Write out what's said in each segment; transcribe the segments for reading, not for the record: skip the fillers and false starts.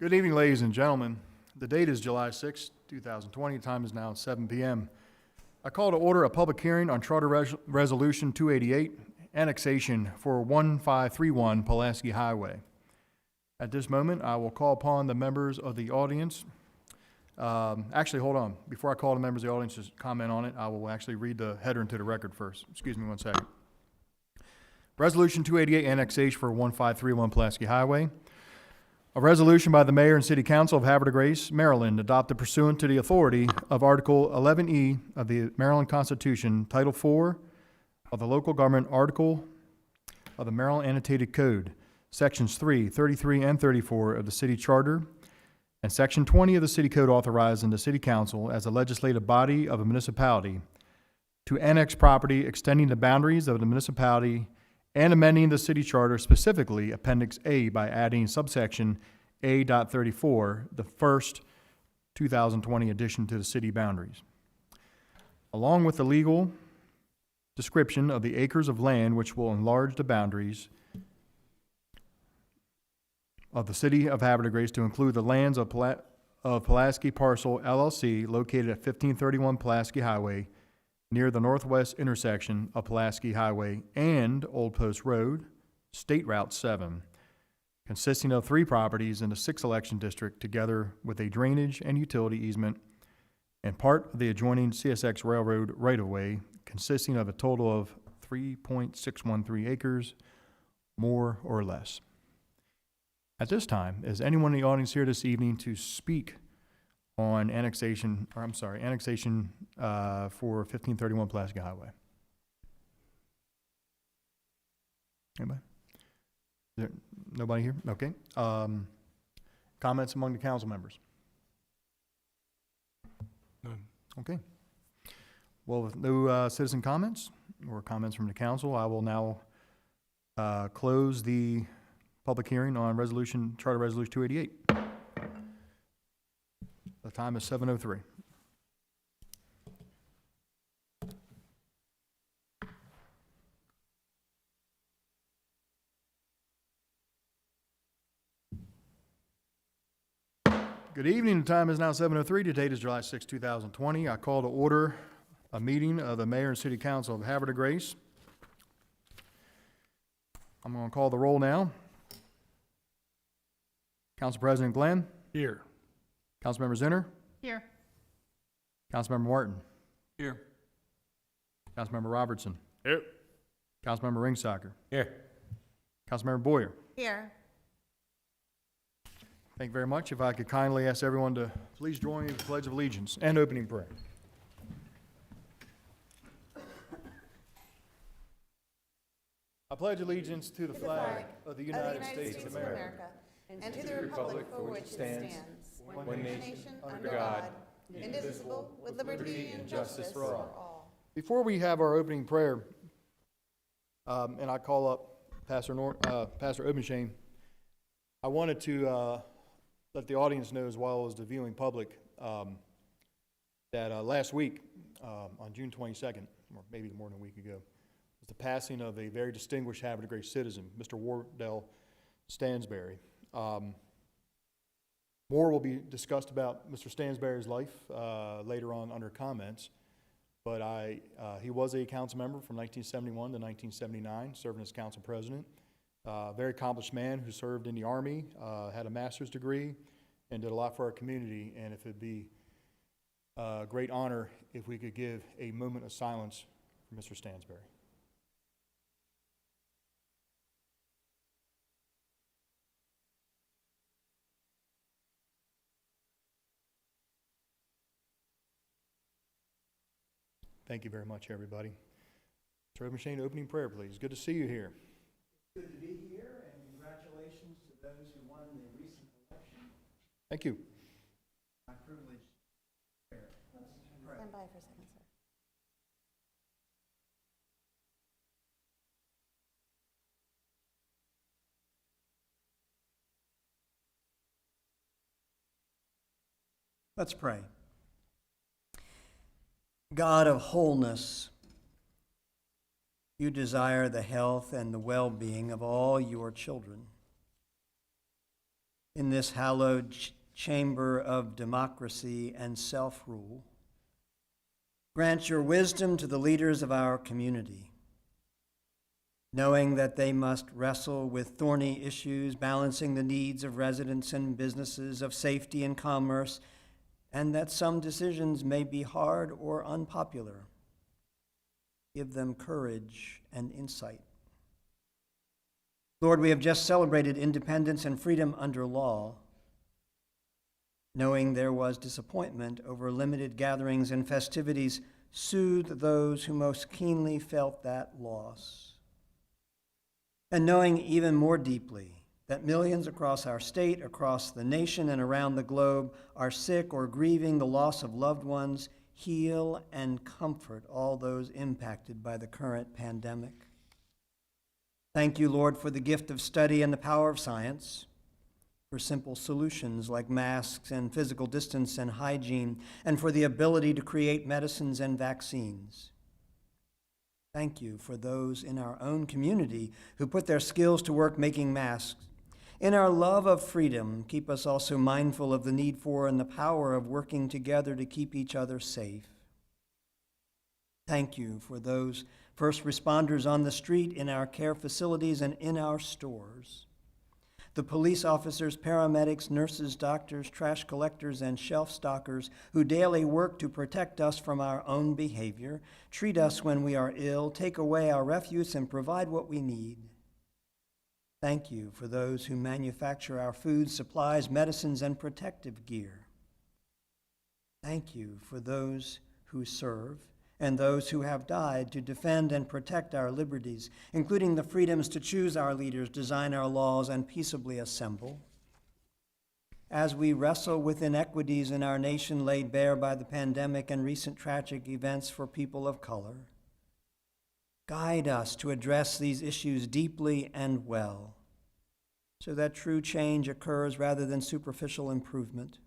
Good evening, ladies and gentlemen. The date is July 6, 2020. Time is now 7 p.m. I call to order a public hearing on Charter Resolution 288, annexation for 1531 Pulaski Highway. At this moment, I will call upon the members of the audience. Actually, hold on. Before I call the members of the audience to comment on it, I will actually read the header into the record first. Excuse me one second. Resolution 288, annexation for 1531 Pulaski Highway. A resolution by the Mayor and City Council of Havre de Grace, Maryland, adopted pursuant to the authority of Article 11E of the Maryland Constitution, Title IV of the Local Government Article of the Maryland Annotated Code, Sections 3, 33, and 34 of the City Charter, and Section 20 of the City Code authorizing the City Council as a legislative body of a municipality to annex property extending the boundaries of the municipality and amending the city charter, specifically Appendix A, by adding subsection A.34, the first 2020 addition to the city boundaries, along with the legal description of the acres of land which will enlarge the boundaries of the city of Havre de Grace to include the lands of Pulaski Parcel LLC located at 1531 Pulaski Highway, near the northwest intersection of Pulaski Highway and Old Post Road, State Route 7, consisting of 3 properties in the 6th election district, together with a drainage and utility easement, and part of the adjoining CSX Railroad right-of-way, consisting of a total of 3.613 acres, more or less. At this time, is anyone in the audience here this evening to speak on annexation for 1531 Pulaski Highway? Anybody? Is there nobody here? Okay. Comments among the council members? None. Okay. Well, with no citizen comments or comments from the council, I will now close the public hearing on Charter Resolution 288. The time is 7:03. Good evening. The time is now 7:03. The date is July 6, 2020. I call to order a meeting of the Mayor and City Council of Havre de Grace. I'm going to call the roll now. Council President Glenn. Here. Councilmember Zinner. Here. Councilmember Martin. Here. Councilmember Robertson. Here. Councilmember Ringsacker. Here. Councilmember Boyer. Here. Thank you very much. If I could kindly ask everyone to please join me in the Pledge of Allegiance and opening prayer. I pledge allegiance to the flag of the United States of America and to the republic for which it stands, one nation, under God, indivisible, with liberty and justice for all. Before we have our opening prayer, and I call up Pastor Obenshain, I wanted to let the audience know, as well as the viewing public, that last week, on June 22nd, or maybe more than a week ago, was the passing of a very distinguished Havre de Grace citizen, Mr. Wardell Stansberry. More will be discussed about Mr. Stansberry's life later on under comments, but he was a council member from 1971 to 1979, serving as council president. Very accomplished man who served in the Army, had a master's degree, and did a lot for our community. And if it'd be a great honor if we could give a moment of silence for Mr. Stansberry. Thank you very much, everybody. Mr. Obenshain, opening prayer, please. Good to see you here. Good to be here, and congratulations to those who won the recent election. Thank you. My privilege. Stand by for a second, sir. Let's pray. God of wholeness, you desire the health and the well-being of all your children. in this hallowed chamber of democracy and self-rule. Grant your wisdom to the leaders of our community, knowing that they must wrestle with thorny issues, balancing the needs of residents and businesses, of safety and commerce, and that some decisions may be hard or unpopular. Give them courage and insight. Lord, we have just celebrated independence and freedom under law. Knowing there was disappointment over limited gatherings and festivities, soothe those who most keenly felt that loss. And knowing even more deeply that millions across our state, across the nation, and around the globe are sick or grieving the loss of loved ones, heal and comfort all those impacted by the current pandemic. Thank you, Lord, for the gift of study and the power of science, for simple solutions like masks and physical distance and hygiene, and for the ability to create medicines and vaccines. Thank you for those in our own community who put their skills to work making masks. In our love of freedom, keep us also mindful of the need for and the power of working together to keep each other safe. Thank you for those first responders on the street, in our care facilities, and in our stores. The police officers, paramedics, nurses, doctors, trash collectors, and shelf stockers who daily work to protect us from our own behavior, treat us when we are ill, take away our refuse, and provide what we need. Thank you for those who manufacture our food, supplies, medicines, and protective gear. Thank you for those who serve and those who have died to defend and protect our liberties, including the freedoms to choose our leaders, design our laws, and peaceably assemble. As we wrestle with inequities in our nation laid bare by the pandemic and recent tragic events for people of color, guide us to address these issues deeply and well, so that true change occurs rather than superficial improvement.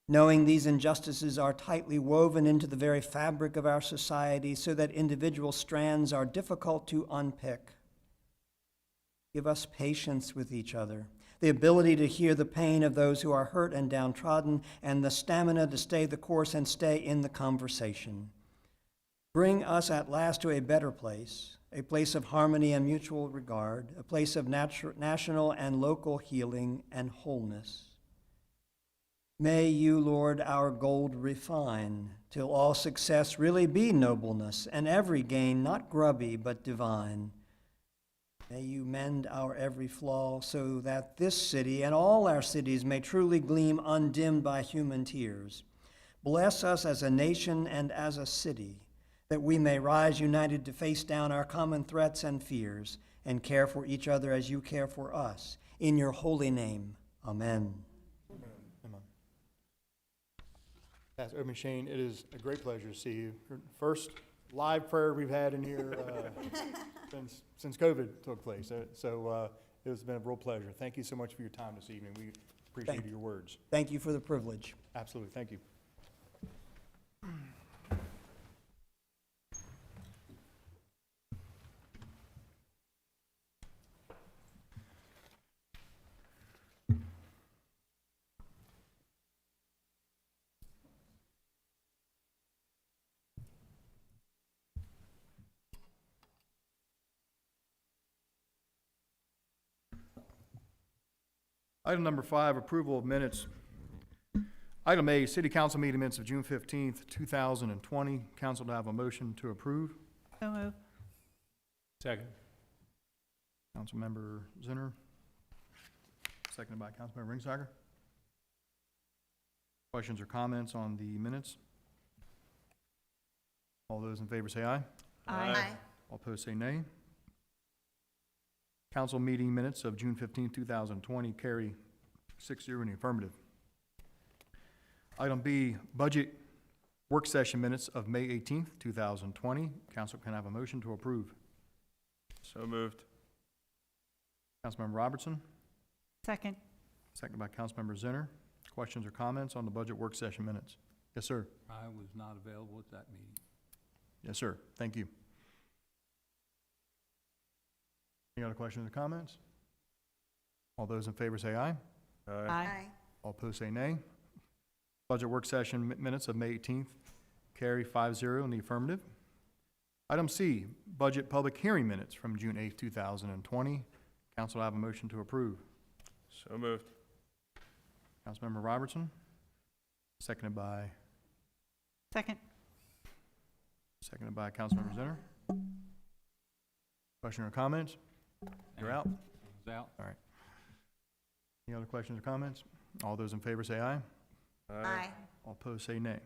Knowing these injustices are tightly woven into the very fabric of our society, so that individual strands are difficult to unpick. Give us patience with each other, the ability to hear the pain of those who are hurt and downtrodden, and the stamina to stay the course and stay in the conversation. Bring us at last to a better place, a place of harmony and mutual regard, a place of national and local healing and wholeness. May you, Lord, our gold refine, till all success really be nobleness, and every gain not grubby but divine. May you mend our every flaw, so that this city and all our cities may truly gleam undimmed by human tears. Bless us as a nation and as a city, that we may rise united to face down our common threats and fears, and care for each other as you care for us. In your holy name, amen. Amen. Pastor Oben Shane, it is a great pleasure to see you. First live prayer we've had in here since COVID took place. So it has been a real pleasure. Thank you so much for your time this evening. We appreciate your words. Thank you for the privilege. Absolutely. Thank you. Item number 5, approval of minutes. Item A, City Council meeting minutes of June 15th, 2020. Council to have a motion to approve. So moved. Second. Councilmember Zinner, seconded by Councilmember Ringsager. Questions or comments on the minutes? All those in favor say aye. Aye. All opposed say nay. Council meeting minutes of June 15, 2020 carry 6-0 in the affirmative. Item B, budget work session minutes of May 18th, 2020. Council can have a motion to approve. So moved. Councilmember Robertson, Second. seconded by Councilmember Zinner. Questions or comments on the budget work session minutes? Yes, sir. I was not available at that meeting. Yes, sir. Thank you. Any other questions or comments? All those in favor say aye. Aye. All opposed say nay. Budget work session minutes of May 18th carry 5-0 in the affirmative. Item C, budget public hearing minutes from June 8th, 2020. Council have a motion to approve. So moved. Councilmember Robertson, seconded by Second. Councilmember Zinner. Question or comments? You're out. It's out. Any other questions or comments? All those in favor say aye. Aye. All opposed say nay.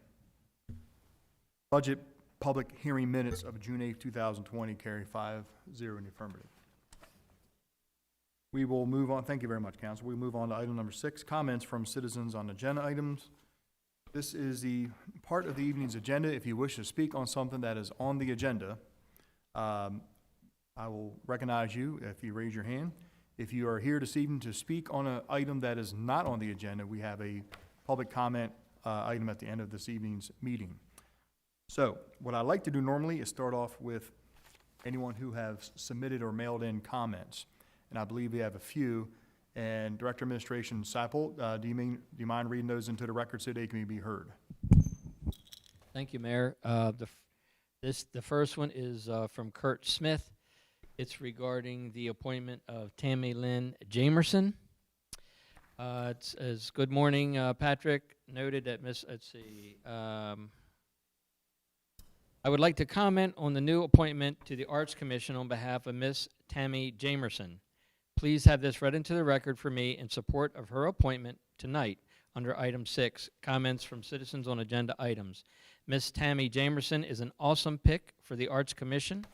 Budget public hearing minutes of June 8th, 2020 carry 5-0 in the affirmative. We will move on. Thank you very much, Council. We move on to item number 6, comments from citizens on agenda items. This is the part of the evening's agenda. If you wish to speak on something that is on the agenda, I will recognize you if you raise your hand. If you are here this evening to speak on an item that is not on the agenda, we have a public comment item at the end of this evening's meeting. So, what I like to do normally is start off with anyone who has submitted or mailed in comments. And I believe we have a few. And Director of Administration Seipel, do you mind reading those into the record so they can be heard? Thank you, Mayor. The first one is from Kurt Smith. It's regarding the appointment of Tammy Lynn Jamison. It says, "Good morning, Patrick. Noted that I would like to comment on the new appointment to the Arts Commission on behalf of Miss Tammy Jamison. Please have this read into the record for me in support of her appointment tonight under item 6, comments from citizens on agenda items. Miss Tammy Jamison is an awesome pick for the Arts Commission.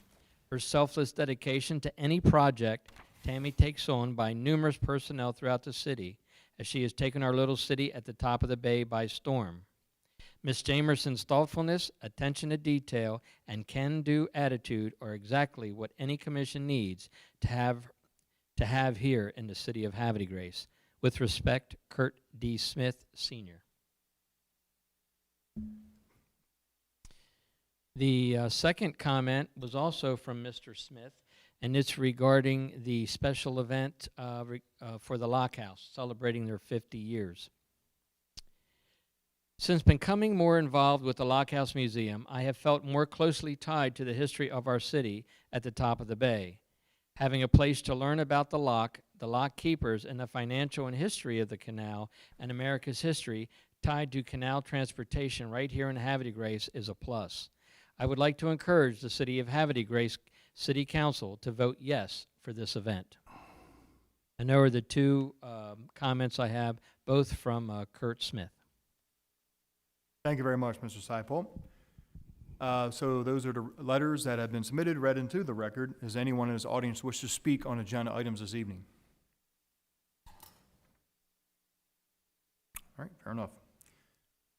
Her selfless dedication to any project Tammy takes on by numerous personnel throughout the city, as she has taken our little city at the top of the bay by storm. Miss Jamison's thoughtfulness, attention to detail, and can-do attitude are exactly what any commission needs to have here in the city of Havre de Grace. With respect, Kurt D. Smith, Sr." The second comment was also from Mr. Smith, and it's regarding the special event for the Lock House, celebrating their 50 years. Since becoming more involved with the Lock House Museum, I have felt more closely tied to the history of our city at the top of the bay. Having a place to learn about the lock keepers, and the financial and history of the canal and America's history tied to canal transportation right here in Havre de Grace is a plus. I would like to encourage the City of Havre de Grace City Council to vote yes for this event. And there are the two comments I have, both from Kurt Smith. Thank you very much, Mr. Seipel. So those are the letters that have been submitted, read into the record. Does anyone in this audience wish to speak on agenda items this evening? All right, fair enough.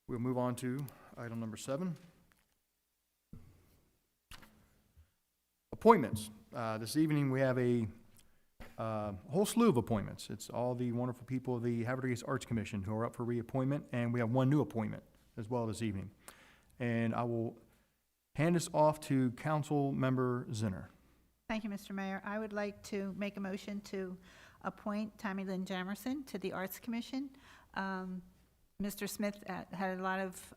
We'll move on to item number 7. Appointments. This evening we have a whole slew of appointments. It's all the wonderful people of the Havre de Grace Arts Commission who are up for reappointment, and we have one new appointment as well this evening. And I will hand this off to Council Member Zinner. Thank you, Mr. Mayor. I would like to make a motion to appoint Tammy Lynn Jamison to the Arts Commission. Mr. Smith had a lot of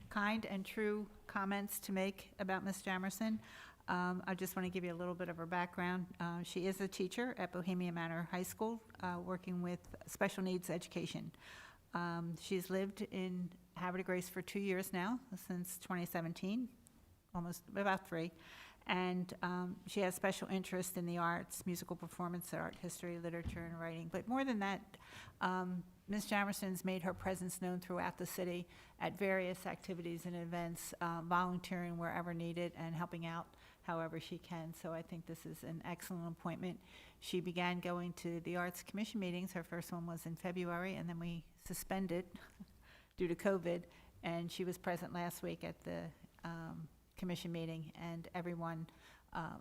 kind and true comments to make about Ms. Jamison. I just want to give you a little bit of her background. She is a teacher at Bohemian Manor High School, working with special needs education. She's lived in Havre de Grace for 2 years now, since 2017, almost about 3. And she has special interest in the arts, musical performance art, history, literature, and writing. But more than that, Ms. Jamison's made her presence known throughout the city at various activities and events, volunteering wherever needed and helping out however she can. So I think this is an excellent appointment. She began going to the Arts Commission meetings. Her first one was in February, and then we suspended due to COVID. And she was present last week at the commission meeting, and everyone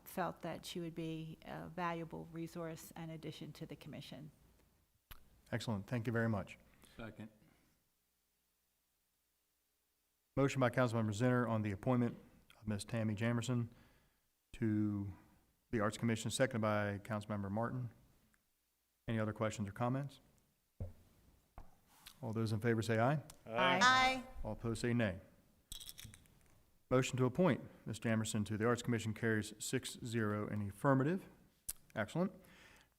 felt that she would be a valuable resource and addition to the commission. Excellent. Thank you very much. Second. Motion by Councilmember Zinner on the appointment of Ms. Tammy Jamison to the Arts Commission, seconded by Councilmember Martin. Any other questions or comments? All those in favor say aye. Aye. All opposed say nay. Motion to appoint Ms. Jamerson to the Arts Commission carries 6-0 in the affirmative. Excellent.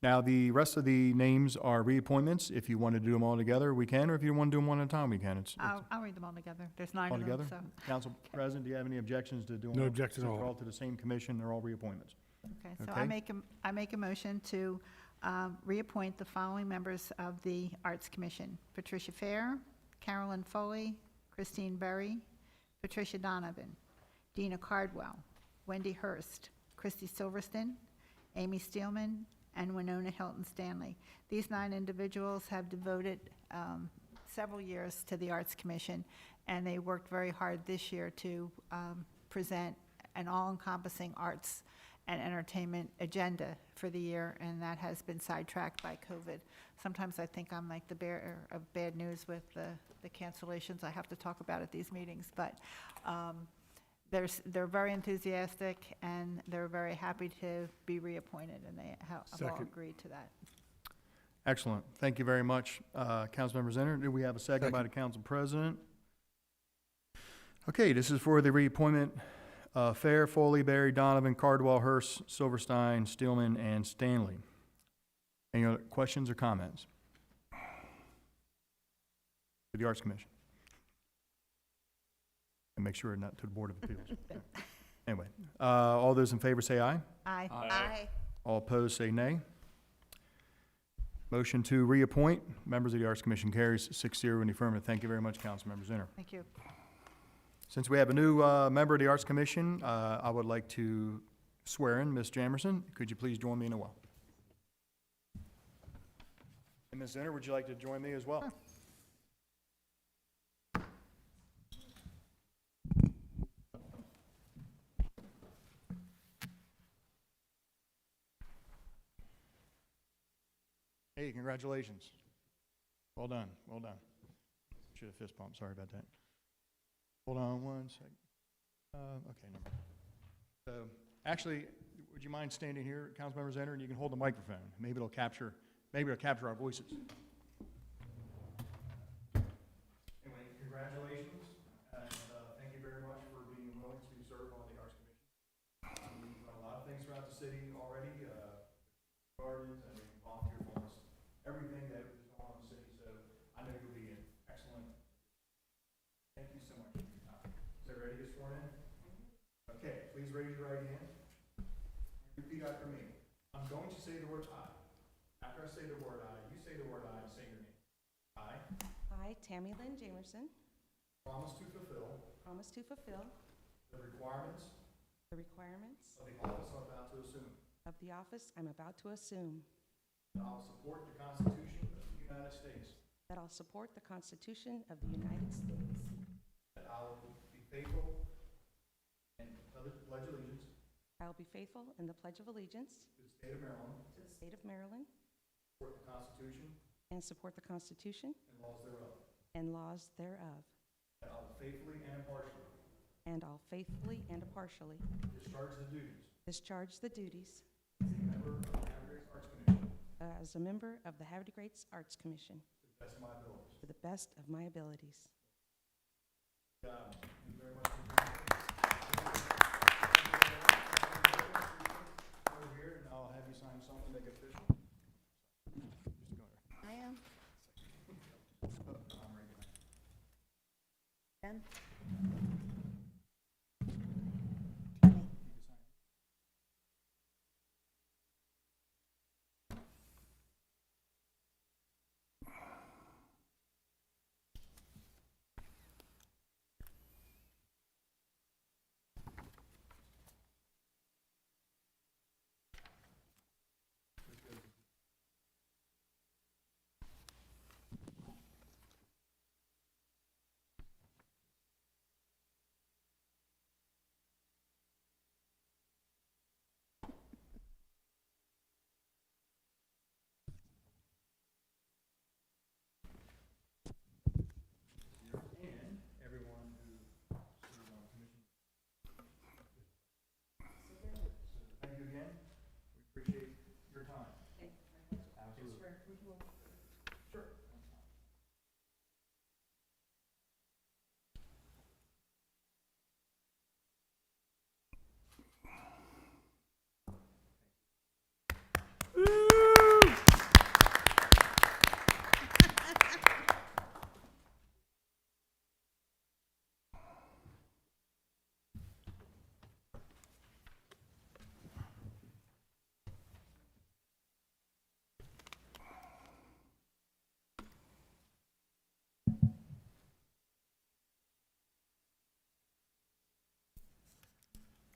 Now, the rest of the names are reappointments. If you want to do them all together, we can, or if you want to do them one at a time, we can. It's I'll read them all together. There's 9 all of them, together. so. Council President, do you have any objections to doing? No all- objection at all. They're all to the same commission, they're all reappointments. Okay, so Okay. I make a motion to reappoint the following members of the Arts Commission: Patricia Fair, Carolyn Foley, Christine Berry, Patricia Donovan, Dina Cardwell, Wendy Hurst, Christy Silverston, Amy Steelman, and Winona Hilton Stanley. These 9 individuals have devoted several years to the Arts Commission, and they worked very hard this year to present an all-encompassing arts and entertainment agenda for the year, and that has been sidetracked by COVID. Sometimes I think I'm like the bearer of bad news with the cancellations I have to talk about at these meetings, but they're very enthusiastic, and they're very happy to be reappointed, and they have all Second. agreed to that. Excellent. Thank you very much, Councilmember Zenner. Do we have a second by the Council President? Okay, this is for the reappointment Fair, Foley, Berry, Donovan, Cardwell, Hurst, Silverstein, Steelman, and Stanley. Any other questions or comments? To the Arts Commission. And make sure not to the Board of Appeals. Anyway, all those in favor say aye. Aye. Aye. All opposed say nay. Motion to reappoint members of the Arts Commission carries 6-0 in the affirmative. Thank you very much, Councilmember Zenner. Thank you. Since we have a new member of the Arts Commission, I would like to swear in Ms. Jamerson. Could you please join me in a well? And Ms. Zenner, would you like to join me as well? Sure. Hey, congratulations. Well done, well done. Should have fist pumped, sorry about that. Hold on one second. Okay, no. So, actually, would you mind standing here, Councilmember Zenner, and you can hold the microphone? Maybe it'll capture our voices. Anyway, congratulations, and thank you very much for being willing to serve on the Arts Commission. We've done a lot of things throughout the city already, gardens, and volunteer for almost everything that is going on in the city, so I know you'll be an excellent. Thank you so much for your time. So ready to get sworn in? Okay, please raise your right hand. Repeat after me. I'm going to say the word I. After I say the word I, you say the word I and say your name. I I, Tammy Lynn Jamerson, promise to fulfill promise to fulfill the requirements the requirements of the office I'm about to assume. of the office I'm about to assume, That I will support the Constitution of the United States. that I'll support the Constitution of the United States, That I will be faithful and pledge allegiance I will be faithful in the Pledge of Allegiance to the state of Maryland, to the state of Maryland, support the Constitution and support the Constitution and laws thereof. and laws thereof, That I will faithfully and impartially and I'll faithfully and impartially discharge the duties discharge the duties as a member of the Havre Arts Commission as a member of the Havre Arts Commission to the best of my abilities. to the best of my abilities. Thank you very much for being here. Over here, and I'll have you sign something, make it official. Just go there. I am. I'm ready. Ben? You can sign.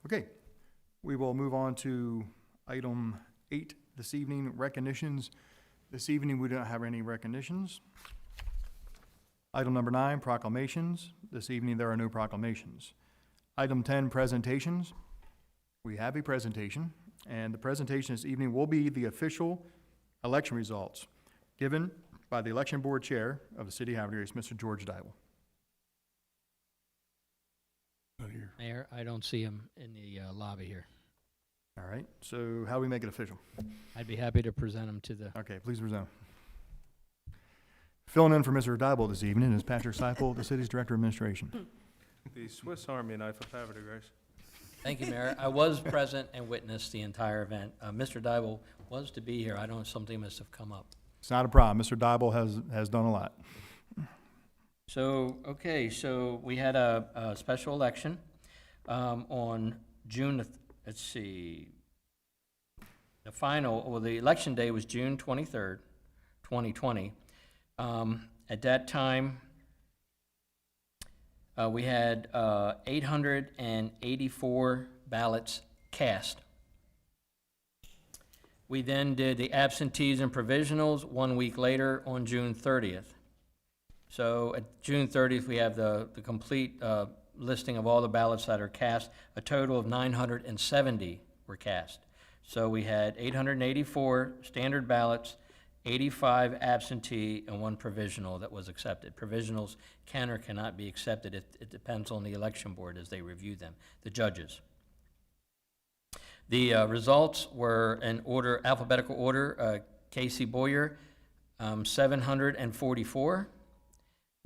Okay, we will move on to item 8 this evening, recognitions. This evening, we don't have any recognitions. Item number 9, proclamations. This evening, there are no proclamations. Item 10, presentations. We have a presentation, and the presentation this evening will be the official election results given by the Election Board Chair of the City of Havre, Mr. George Dybel. Mayor, I don't see him in the lobby here. All right, so how do we make it official? I'd be happy to present him to the, Okay, please resume. Filling in for Mr. Dybel this evening is Patrick Seipel, the city's Director of Administration. The Swiss Army knife of Havre, Grace. thank you, Mayor. I was present and witnessed the entire event. Mr. Dybel was to be here. I don't know, something must have come up. It's not a problem. Mr. Dybel has done a lot. So, okay, so we had a special election on June, let's see, the election day was June 23rd, 2020. At that time, we had 884 ballots cast. We then did the absentees and provisionals 1 week later on June 30th. So at June 30th, we have the complete listing of all the ballots that are cast. A total of 970 were cast. So we had 884 standard ballots, 85 absentee, and 1 provisional that was accepted. Provisionals can or cannot be accepted. It depends on the election board as they review them, the judges. The results were in order, alphabetical order. Casey Boyer, 744.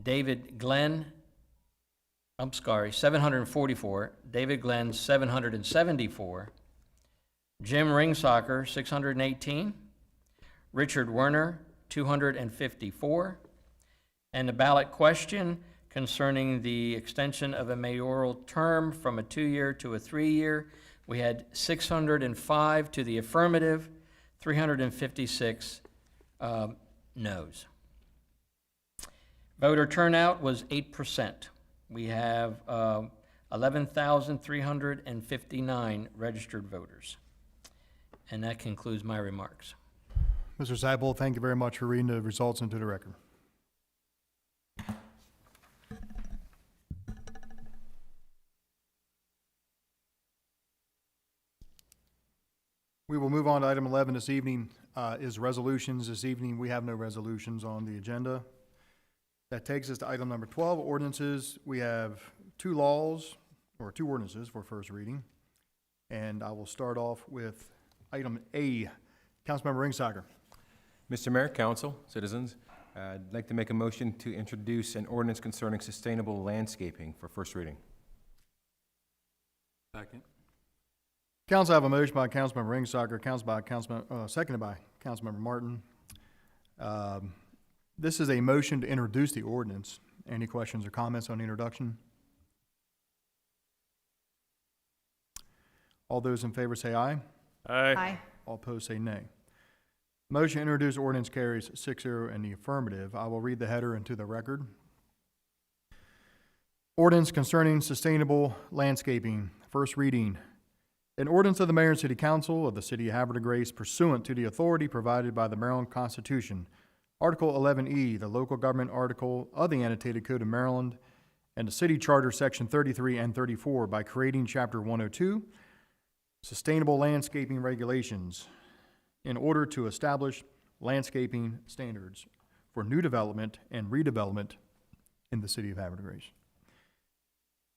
David Glenn, 744. David Glenn, 774. Jim Ringsocker, 618. Richard Werner, 254. And the ballot question concerning the extension of a mayoral term from a 2-year to a 3-year, we had 605 to the affirmative, 356 noes. Voter turnout was 8%. We have 11,359 registered voters. And that concludes my remarks. Mr. Seipel, thank you very much for reading the results into the record. We will move on to item 11 this evening, is resolutions. This evening, we have no resolutions on the agenda. That takes us to item number 12, ordinances. We have 2 laws, or 2 ordinances for first reading. And I will start off with item A. Councilmember Ringsacker. Mr. Mayor, Council, citizens, I'd like to make a motion to introduce an ordinance concerning sustainable landscaping for first reading. Second. Council, I have a motion by Councilmember Ringsacker, seconded by Councilmember Martin. This is a motion to introduce the ordinance. Any questions or comments on the introduction? All those in favor say aye. Aye. All opposed say nay. Motion to introduce ordinance carries 6-0 in the affirmative. I will read the header into the record. Ordinance concerning sustainable landscaping, first reading. An ordinance of the Mayor and City Council of the City of Havre Grace pursuant to the authority provided by the Maryland Constitution, Article 11E, the local government article of the Annotated Code of Maryland, and the City Charter, Section 33 and 34, by creating Chapter 102, Sustainable Landscaping Regulations, in order to establish landscaping standards for new development and redevelopment in the City of Havre Grace.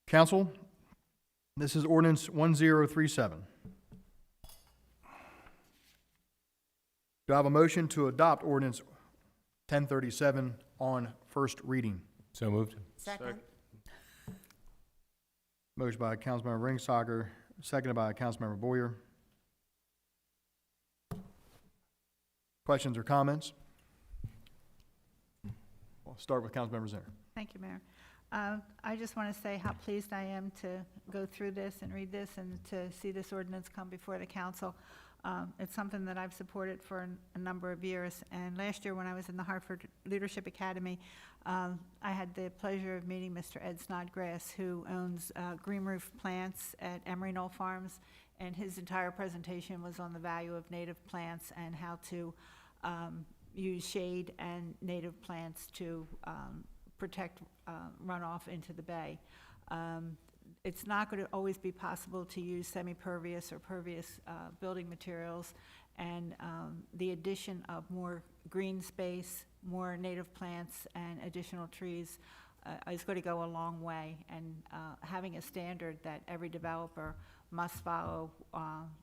Council, this is ordinance 1037. Do I have a motion to adopt ordinance 1037 on first reading? So moved. Second. Motion by Councilmember Ringsacker, seconded by Councilmember Boyer. Questions or comments? We'll start with Councilmember Zinner. Thank you, Mayor. I just want to say how pleased I am to go through this and read this and to see this ordinance come before the council. It's something that I've supported for a number of years. And last year, when I was in the Hartford Leadership Academy, I had the pleasure of meeting Mr. Ed Snodgrass, who owns Green Roof Plants at Emery Knoll Farms. And his entire presentation was on the value of native plants and how to use shade and native plants to protect runoff into the bay. It's not going to always be possible to use semi-pervious or pervious building materials, and the addition of more green space, more native plants, and additional trees is going to go a long way. And having a standard that every developer must follow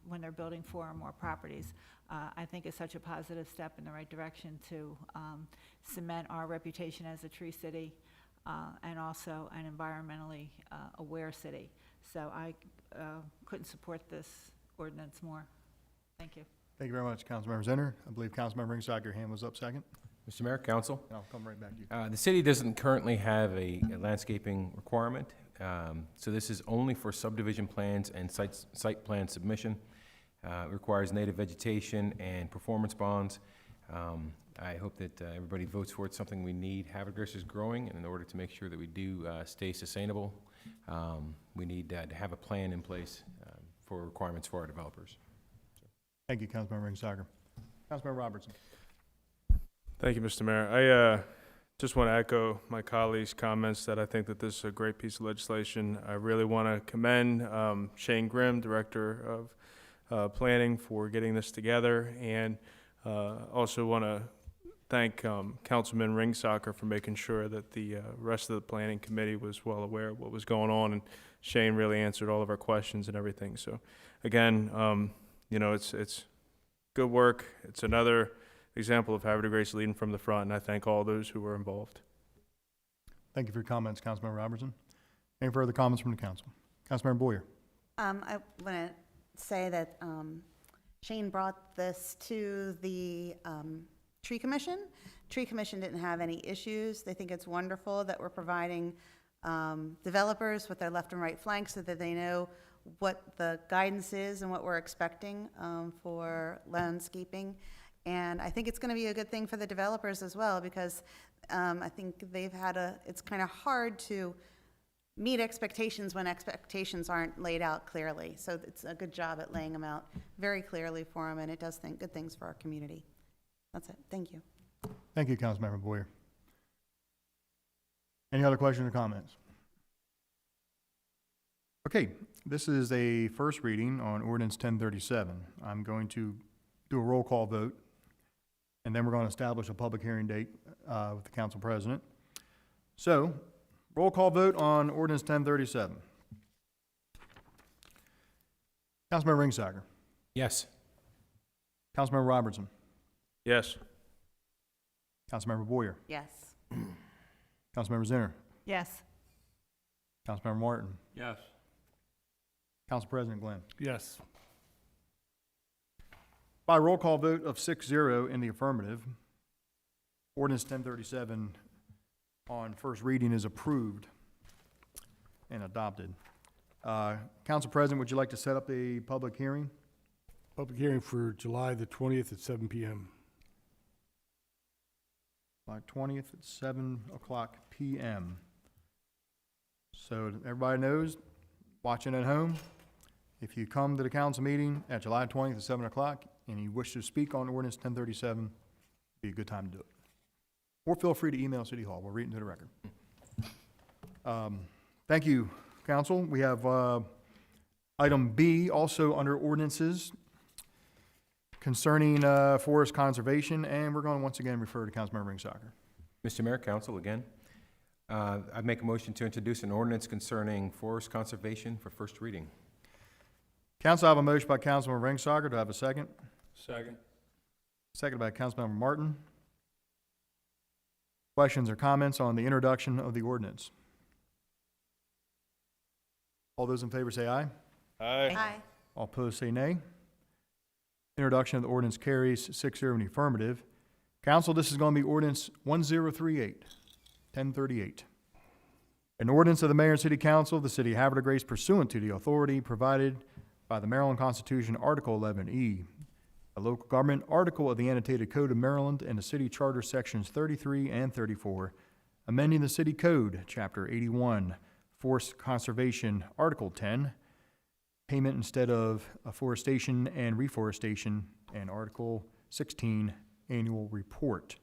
when they're building 4 or more properties, I think is such a positive step in the right direction to cement our reputation as a tree city and also an environmentally aware city. So I couldn't support this ordinance more. Thank you. Thank you very much, Councilmember Zinner. I believe Councilmember Ringside, your hand was up second. Mr. Mayor, Council, I'll come right back to you. the city doesn't currently have a landscaping requirement, so this is only for subdivision plans and site plan submission. It requires native vegetation and performance bonds. I hope that everybody votes for it. It's something we need. Havre is growing, and in order to make sure that we do stay sustainable, we need to have a plan in place for requirements for our developers. Thank you, Councilmember Ringside. Councilmember Robertson. Thank you, Mr. Mayor. I just want to echo my colleagues' comments that I think that this is a great piece of legislation. I really want to commend Shane Grimm, Director of Planning, for getting this together, and also want to thank Councilman Ringsacher for making sure that the rest of the planning committee was well aware of what was going on, and Shane really answered all of our questions and everything. So again, you know, it's good work. It's another example of Havre de Grace leading from the front, and I thank all those who were involved. Thank you for your comments, Councilmember Robertson. Any further comments from the council? Councilmember Boyer. I want to say that Shane brought this to the Tree Commission. Tree Commission didn't have any issues. They think it's wonderful that we're providing developers with their left and right flanks so that they know what the guidance is and what we're expecting for landscaping. And I think it's going to be a good thing for the developers as well, because I think they've had it's kind of hard to meet expectations when expectations aren't laid out clearly. So it's a good job at laying them out very clearly for them, and it does good things for our community. That's it. Thank you. Thank you, Councilmember Boyer. Any other questions or comments? Okay, this is a first reading on ordinance 1037. I'm going to do a roll call vote, and then we're going to establish a public hearing date with the council president. So, roll call vote on ordinance 1037. Councilmember Ringsacher. Yes. Councilmember Robertson. Yes. Councilmember Boyer. Yes. Councilmember Zinner. Yes. Councilmember Martin. Yes. Council President Glenn. Yes. By roll call vote of 6-0 in the affirmative, ordinance 1037 on first reading is approved and adopted. Council President, would you like to set up a public hearing? Public hearing for July the 20th at 7 p.m. July 20th at 7 o'clock p.m. So everybody knows, watching at home, if you come to the council meeting at July 20th at 7 o'clock and you wish to speak on ordinance 1037, it'd be a good time to do it. Or feel free to email City Hall. We'll read it into the record. Thank you, council. We have item B, also under ordinances, concerning forest conservation, and we're going to once again refer to Councilmember Ringsacher. Mr. Mayor, Council, again, I'd make a motion to introduce an ordinance concerning forest conservation for first reading. Council, I have a motion by Councilmember Ringsacher. Do I have a second? Second. Second by Councilmember Martin. Questions or comments on the introduction of the ordinance? All those in favor say aye. Aye. Aye. All opposed say nay. Introduction of the ordinance carries 6-0 in the affirmative. Council, this is going to be ordinance 1038, 1038. An ordinance of the Mayor and City Council of the City of Havre de Grace pursuant to the authority provided by the Maryland Constitution, Article 11E, a local government article of the annotated code of Maryland and the city charter sections 33 and 34, amending the city code, chapter 81, forest conservation, article 10, payment instead of afforestation and reforestation, and article 16, annual report.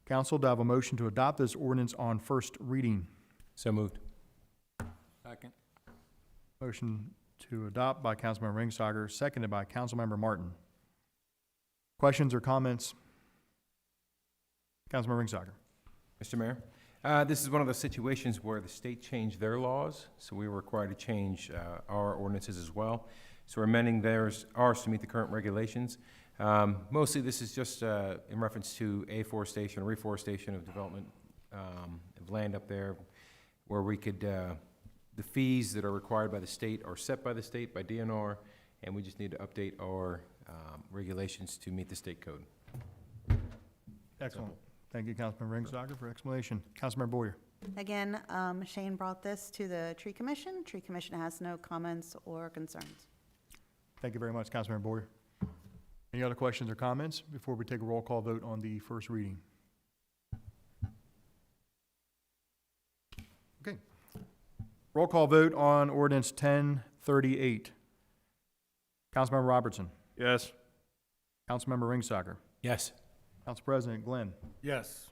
Council, do I have a motion to adopt this ordinance on first reading? So moved. Second. Motion to adopt by Councilmember Ringsager, seconded by Councilmember Martin. Questions or comments? Councilmember Ringsager. Mr. Mayor, this is one of those situations where the state changed their laws, so we were required to change our ordinances as well. So we're amending ours to meet the current regulations. Mostly this is just in reference to afforestation, reforestation of development of land up there, where we could, the fees that are required by the state are set by the state, by DNR, and we just need to update our regulations to meet the state code. Excellent. Thank you, Councilmember Ringsager, for explanation. Councilmember Boyer. Again, Shane brought this to the Tree Commission. Tree Commission has no comments or concerns. Thank you very much, Councilmember Boyer. Any other questions or comments before we take a roll call vote on the first reading? Okay. Roll call vote on ordinance 1038. Councilmember Robertson. Yes. Councilmember Ringsager. Yes. Council President Glenn. Yes.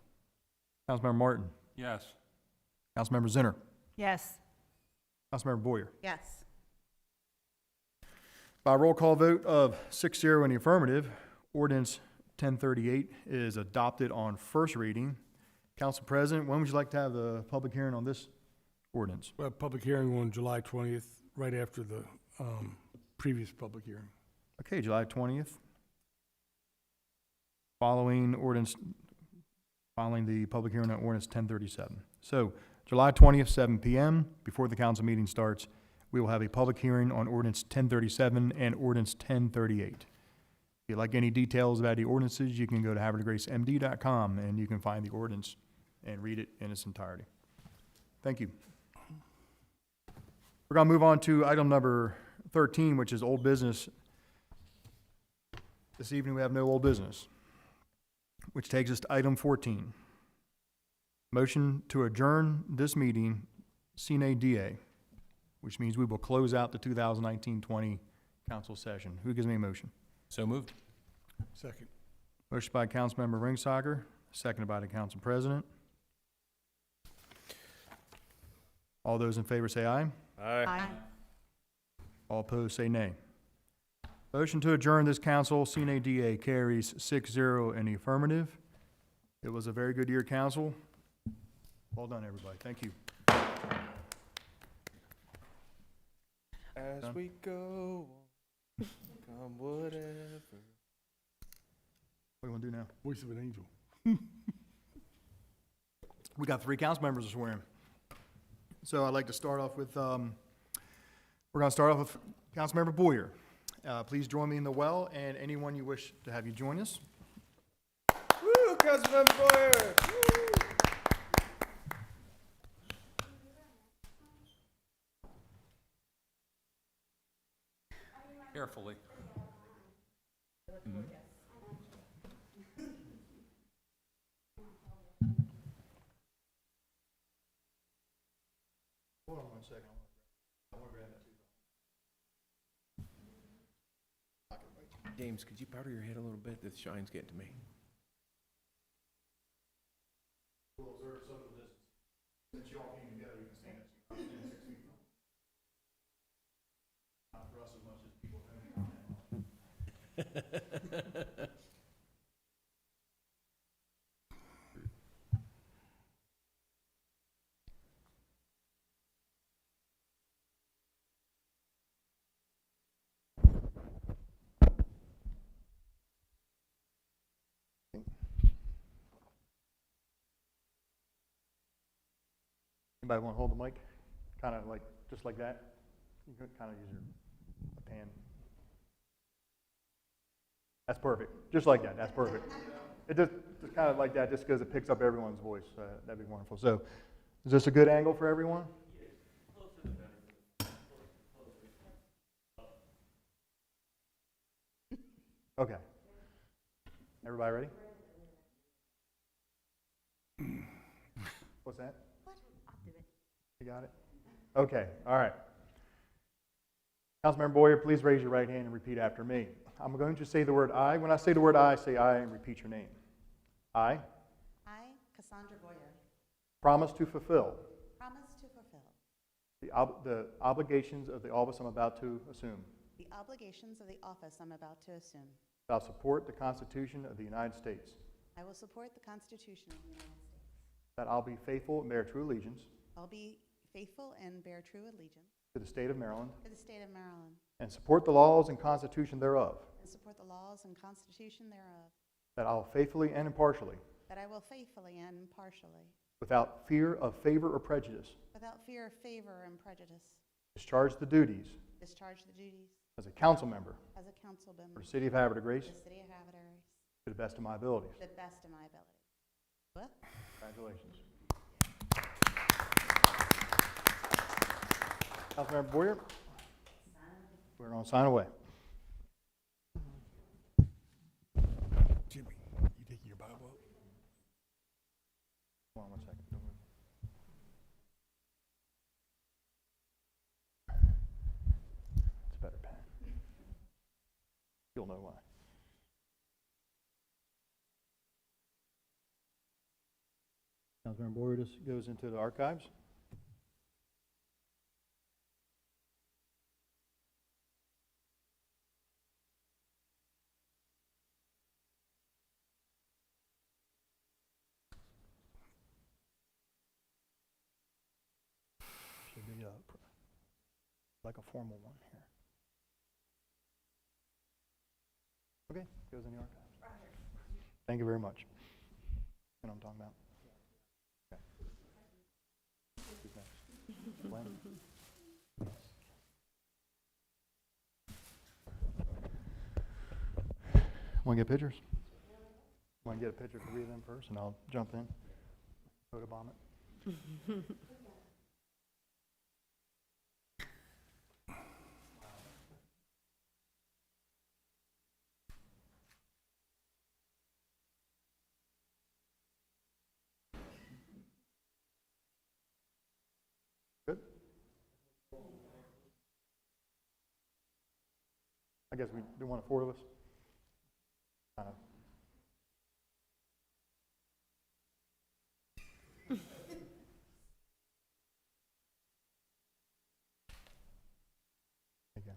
Councilmember Martin. Yes. Councilmember Zinner. Yes. Councilmember Boyer. Yes. By roll call vote of 6-0 in the affirmative, ordinance 1038 is adopted on first reading. Council President, when would you like to have the public hearing on this ordinance? Well, public hearing on July 20th, right after the previous public hearing. Okay, July 20th. Following the public hearing on ordinance 1037. So, July 20th, 7 p.m., before the council meeting starts, we will have a public hearing on ordinance 1037 and ordinance 1038. If you'd like any details about the ordinances, you can go to havredegracemd.com and you can find the ordinance and read it in its entirety. Thank you. We're going to move on to item number 13, which is old business. This evening we have no old business, which takes us to item 14. Motion to adjourn this meeting sine die, which means we will close out the 2019-20 council session. Who gives me a motion? So moved. Second. Motion by Councilmember Ringsager, seconded by the council president. All those in favor say aye. Aye. All opposed say nay. Motion to adjourn this council sine die carries 6-0 in the affirmative. It was a very good year, council. Well done, everybody. Thank you. As Done. we go, come whatever. What do you want to do now? Voice of an angel. We got 3 council members to swear in. So I'd like to start off with, we're going to start off with Councilmember Boyer. Please join me in the well, and anyone you wish to have you join us. Woo, Councilmember Boyer! Carefully. Hold on 1 second. I want to grab that too. James, could you powder your head a little bit? The shine's getting to me. We'll observe social distance. Since you all came together, you can stand at 6 feet. Not for us as much as people coming on that. Anybody want to hold the mic? Kind of like, just like that? You can kind of use your pan. That's perfect. Just like that. That's perfect. It just kind of like that, just because it picks up everyone's voice. That'd be wonderful. So, is this a good angle for everyone? Okay. Everybody ready? What's that? You got it? Okay, all right. Councilmember Boyer, please raise your right hand and repeat after me. I'm going to say the word I. When I say the word I, say I and repeat your name. I I, Cassandra Boyer, promise to fulfill promise to fulfill the obligations of the office I'm about to assume. the obligations of the office I'm about to assume. That I'll support the Constitution of the United States. I will support the Constitution of the United States. That I'll be faithful and bear true allegiance I'll be faithful and bear true allegiance to the state of Maryland to the state of Maryland and support the laws and Constitution thereof. and support the laws and Constitution thereof. That I will faithfully and impartially, That I will faithfully and impartially, without fear of favor or prejudice, without fear of favor and prejudice, discharge the duties discharge the duties as a council member as a council member for the city of Havre to Grace of the city of Havre to the best of my abilities. to the best of my ability. What? Congratulations. Councilmember Boyer, we're going to sign away. Jimmy, you taking your Bible up? Hold on one second. Don't move. It's a better pen. You'll know why. Councilmember Boyer, this goes into the archives. Should be like a formal one here. Okay, goes in the archives. Thank you very much. You know what I'm talking about? Okay. Who's next? Lynn? Want to get pictures? Want to get a picture for three of them first, and I'll jump in. Photobomb it. Good. I guess we do one of four of us. Again.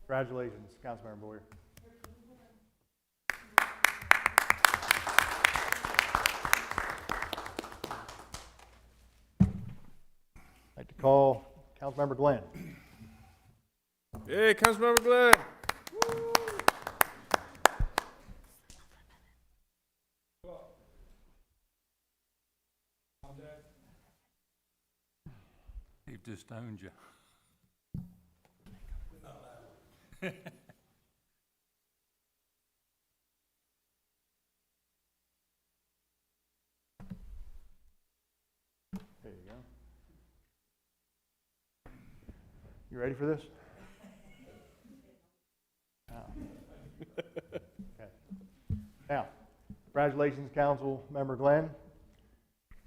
Congratulations, Councilmember Boyer. I'd like to call Councilmember Glenn. Hey, Councilmember Glenn. He just owned you. There you go. You ready for this? Okay. Now, congratulations, Council Member Glenn.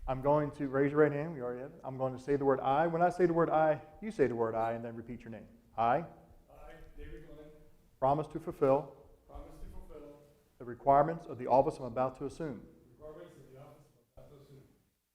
I'm going to raise your right hand. We already have it. I'm going to say the word I. When I say the word I, you say the word I and then repeat your name. I, David Glenn, promise to fulfill promise to fulfill the requirements of the office I'm about to assume. the requirements of the office I'm about to assume.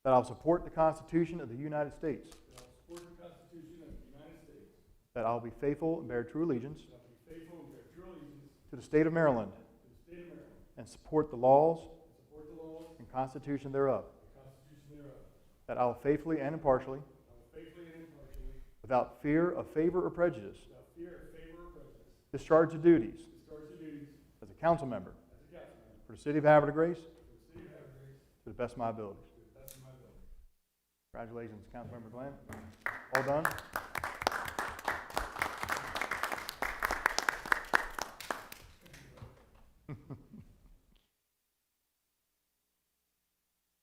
That I'll support the Constitution of the United States. That I will support the Constitution of the United States. That I'll be faithful and bear true allegiance That I will be faithful and bear true allegiance to the state of Maryland to the state of Maryland. and support the laws And support the laws and Constitution thereof. and the Constitution thereof. That I will faithfully and impartially, I will faithfully and impartially, without fear of favor or prejudice, without fear of favor or prejudice, discharge the duties discharge the duties as a council member as a council member for the city of Havre to Grace for the city of Havre to the best of my abilities. to the best of my ability. Congratulations, Councilmember Glenn. All done.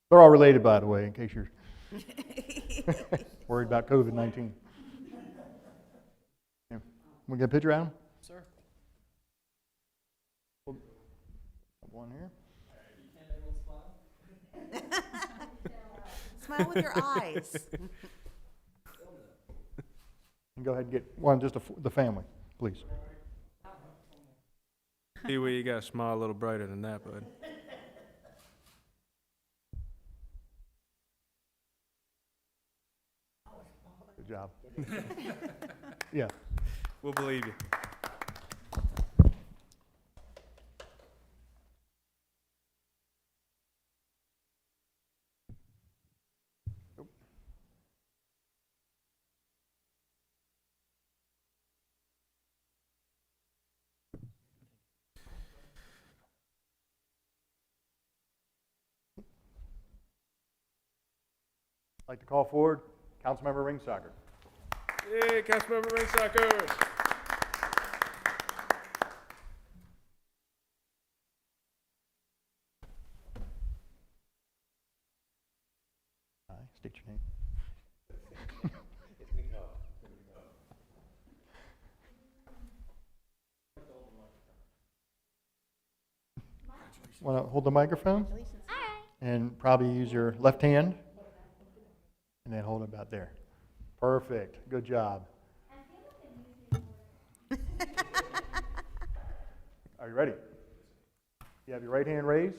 They're all related, by the way, in case you're worried about COVID-19. Yeah. Want to get a picture, Adam? Sir. Hold one here. Smile with your eyes. And go ahead and get one, just the family, please. Pee-wee, you gotta smile a little brighter than that, bud. Good job. Yeah. We'll believe you. I'd like to call forward Councilmember Ringsacker. Hey, Councilmember Ringsacker. Aye, state your name. Want to hold the microphone? And probably use your left hand. And then hold it about there. Perfect. Good job. Are you ready? You have your right hand raised.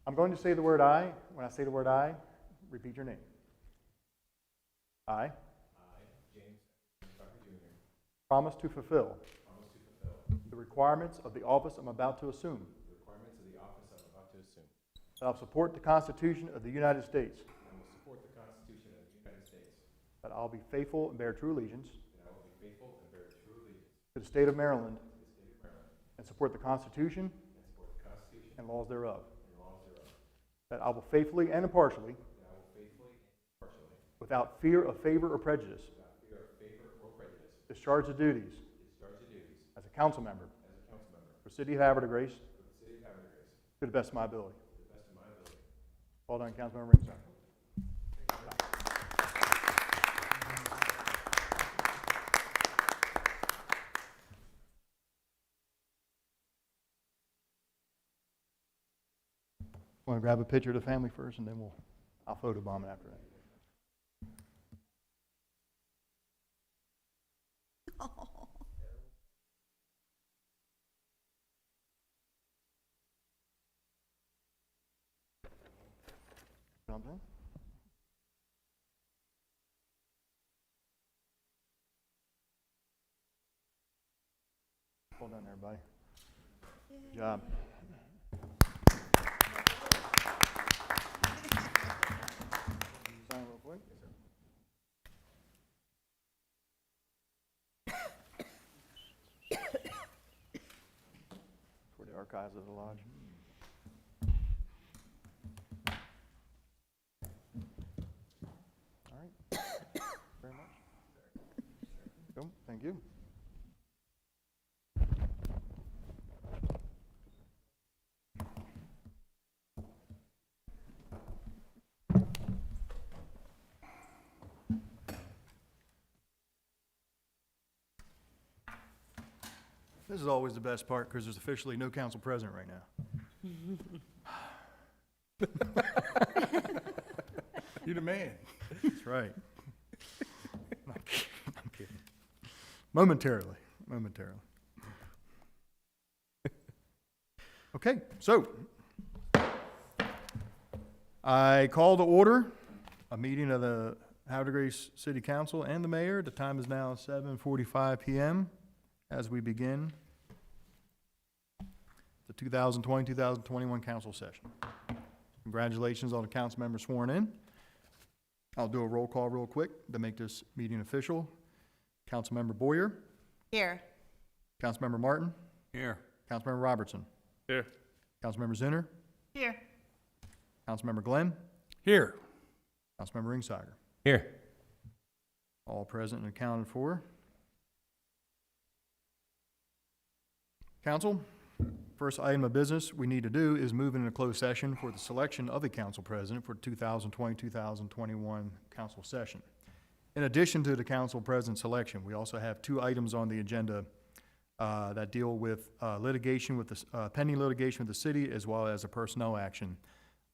I'm going to say the word I. When I say the word I, repeat your name. I, James Jr. promise to fulfill the requirements of the office I'm about to assume. The requirements of the office I'm about to assume. That I'll support the Constitution of the United States. I will support the Constitution of the United States. That I'll be faithful and bear true allegiance And I will be faithful and bear true allegiance to the state of Maryland to the state of Maryland. and support the Constitution And support the Constitution and laws thereof. and laws thereof. That I will faithfully and impartially, That I will faithfully and impartially, without fear of favor or prejudice, without fear of favor or prejudice, discharge the duties discharge the duties as a council member as a council member for the City of Havre de Grace for the city of Havre de Grace to the best of my ability. to the best of my ability. Well done, Councilmember Ringsacker. Want to grab a picture of the family first, and then I'll photobomb it after that. Something? Hold on, everybody. Good job. Sign real quick. For the archives of the lodge. All right. Very much. Cool. Thank you. This is always the best part because there's officially no council president right now. You the man. That's right. I'm kidding. Momentarily. Okay, so I call to order a meeting of the Havre de Grace City Council and the mayor. The time is now 7:45 p.m. as we begin the 2020-2021 council session. Congratulations on the council members sworn in. I'll do a roll call real quick to make this meeting official. Councilmember Boyer, Here. Councilmember Martin, Here. Councilmember Robertson, Here. Councilmember Zinner, Here. Councilmember Glenn, Here. Councilmember Ringsager. Here. All present and accounted for. Council, first item of business we need to do is move into closed session for the selection of a council president for 2020-2021 council session. In addition to the council president selection, we also have two items on the agenda that deal with litigation with the, pending litigation with the city, as well as a personnel action.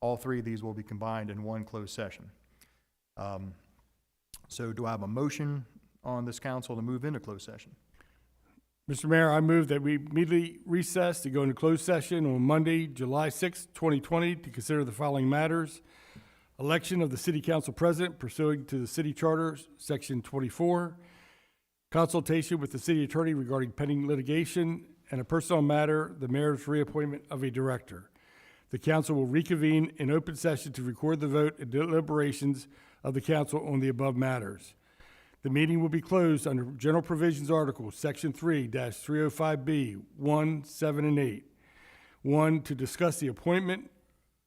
All three of these will be combined in one closed session. So do I have a motion on this council to move into closed session? Mr. Mayor, I move that we immediately recess to go into closed session on Monday, July 6, 2020, to consider the following matters: election of the city council president pursuant to the city charter, section 24, consultation with the city attorney regarding pending litigation, and a personnel matter, the mayor's reappointment of a director. The council will reconvene in open session to record the vote and deliberations of the council on the above matters. The meeting will be closed under General Provisions Article, Section 3-305B, 1, 7, and 8. 1, to discuss the appointment,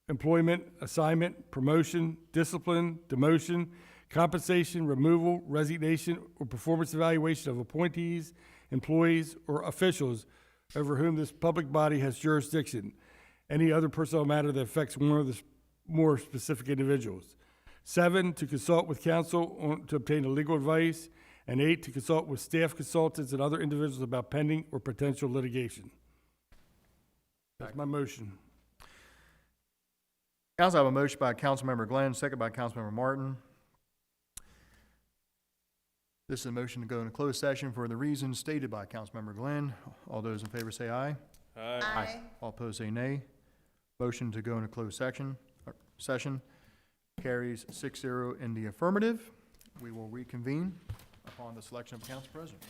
employment, assignment, promotion, discipline, demotion, compensation, removal, resignation, or performance evaluation of appointees, employees, or officials over whom this public body has jurisdiction. Any other personnel matter that affects one of the more specific individuals. 7, to consult with counsel to obtain legal advice. And 8, to consult with staff consultants and other individuals about pending or potential litigation. That's my motion. Council, I have a motion by Councilmember Glenn, second by Councilmember Martin. This is a motion to go into closed session for the reasons stated by Councilmember Glenn. All those in favor say aye. Aye. All opposed say nay. Motion to go into closed session carries 6-0 in the affirmative. We will reconvene upon the selection of council president.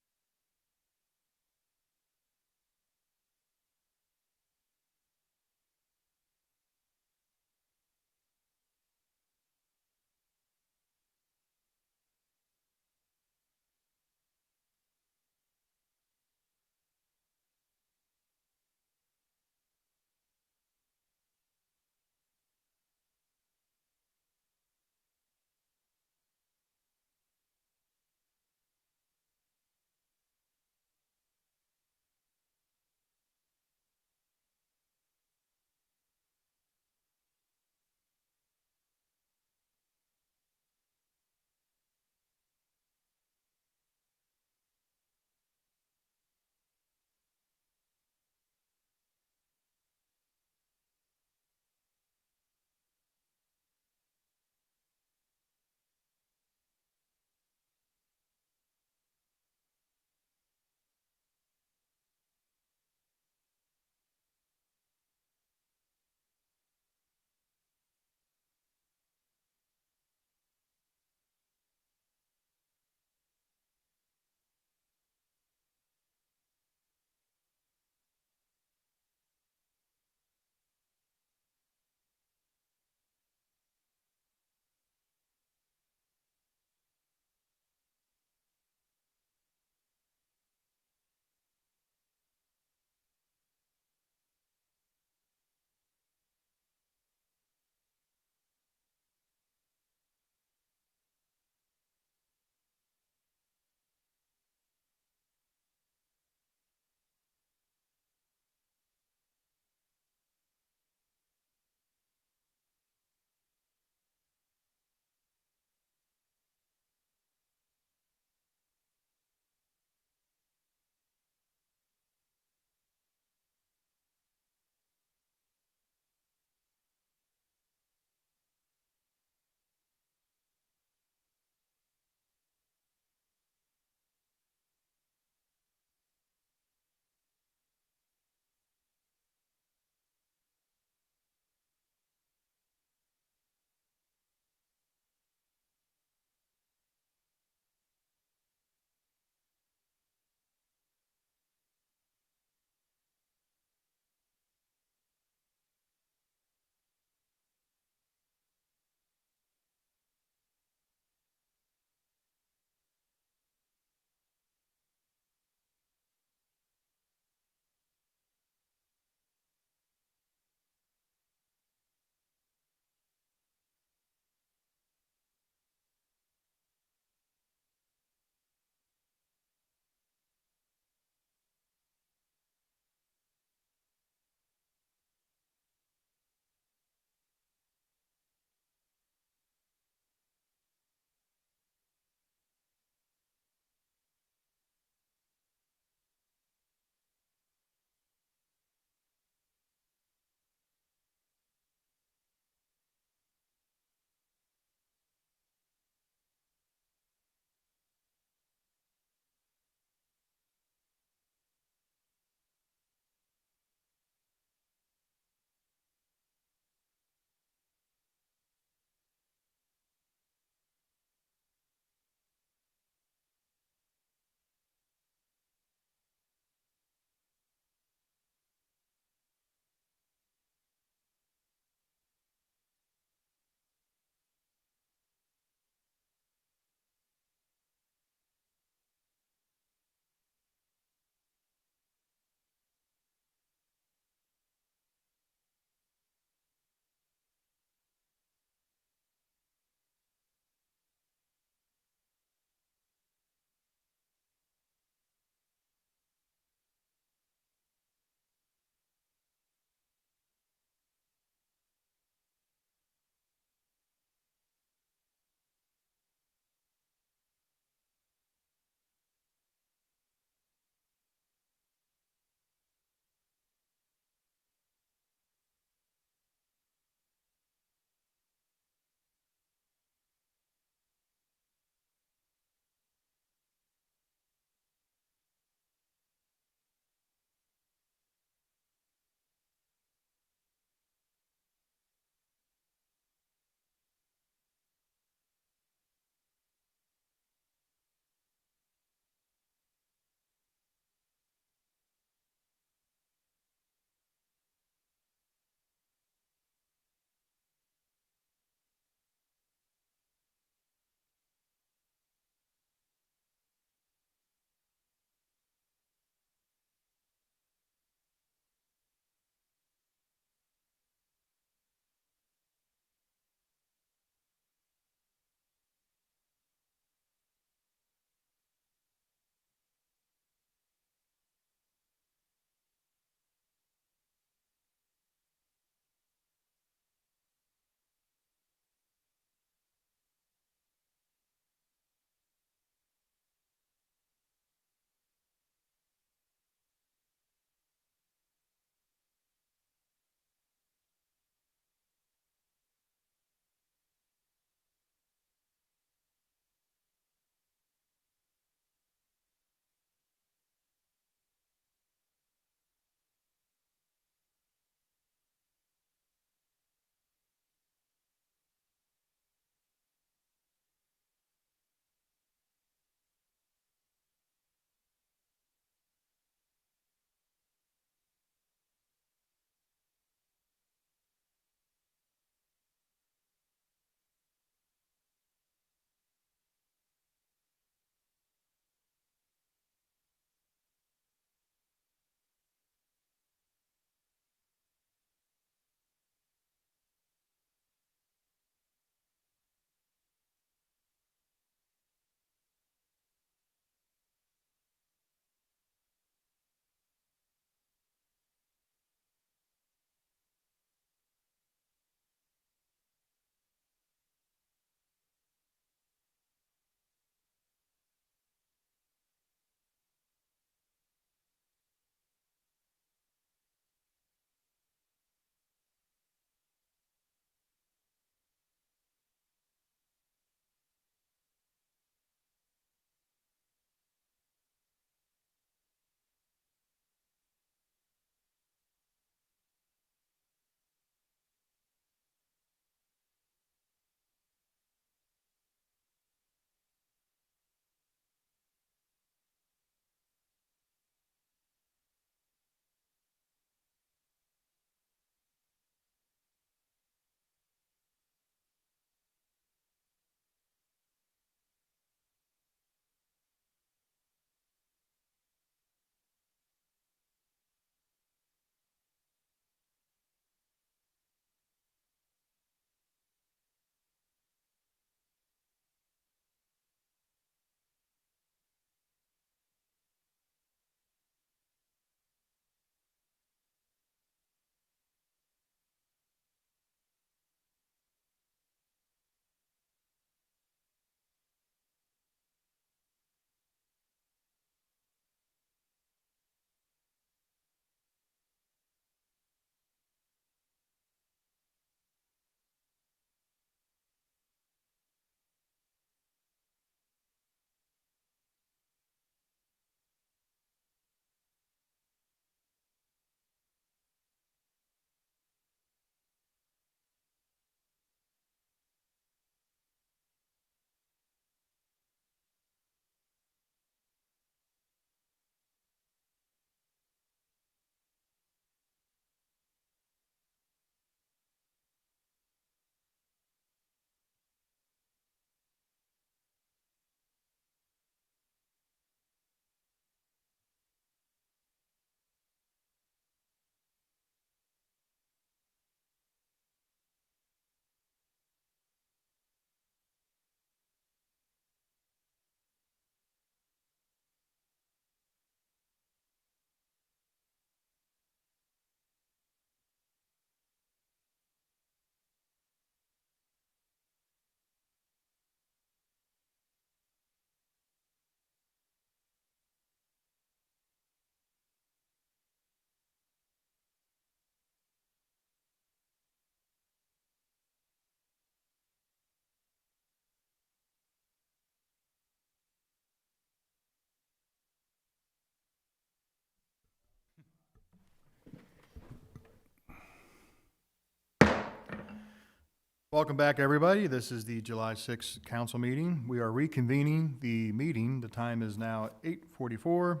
Welcome back, everybody. This is the July 6th council meeting. We are reconvening the meeting. The time is now 8:44.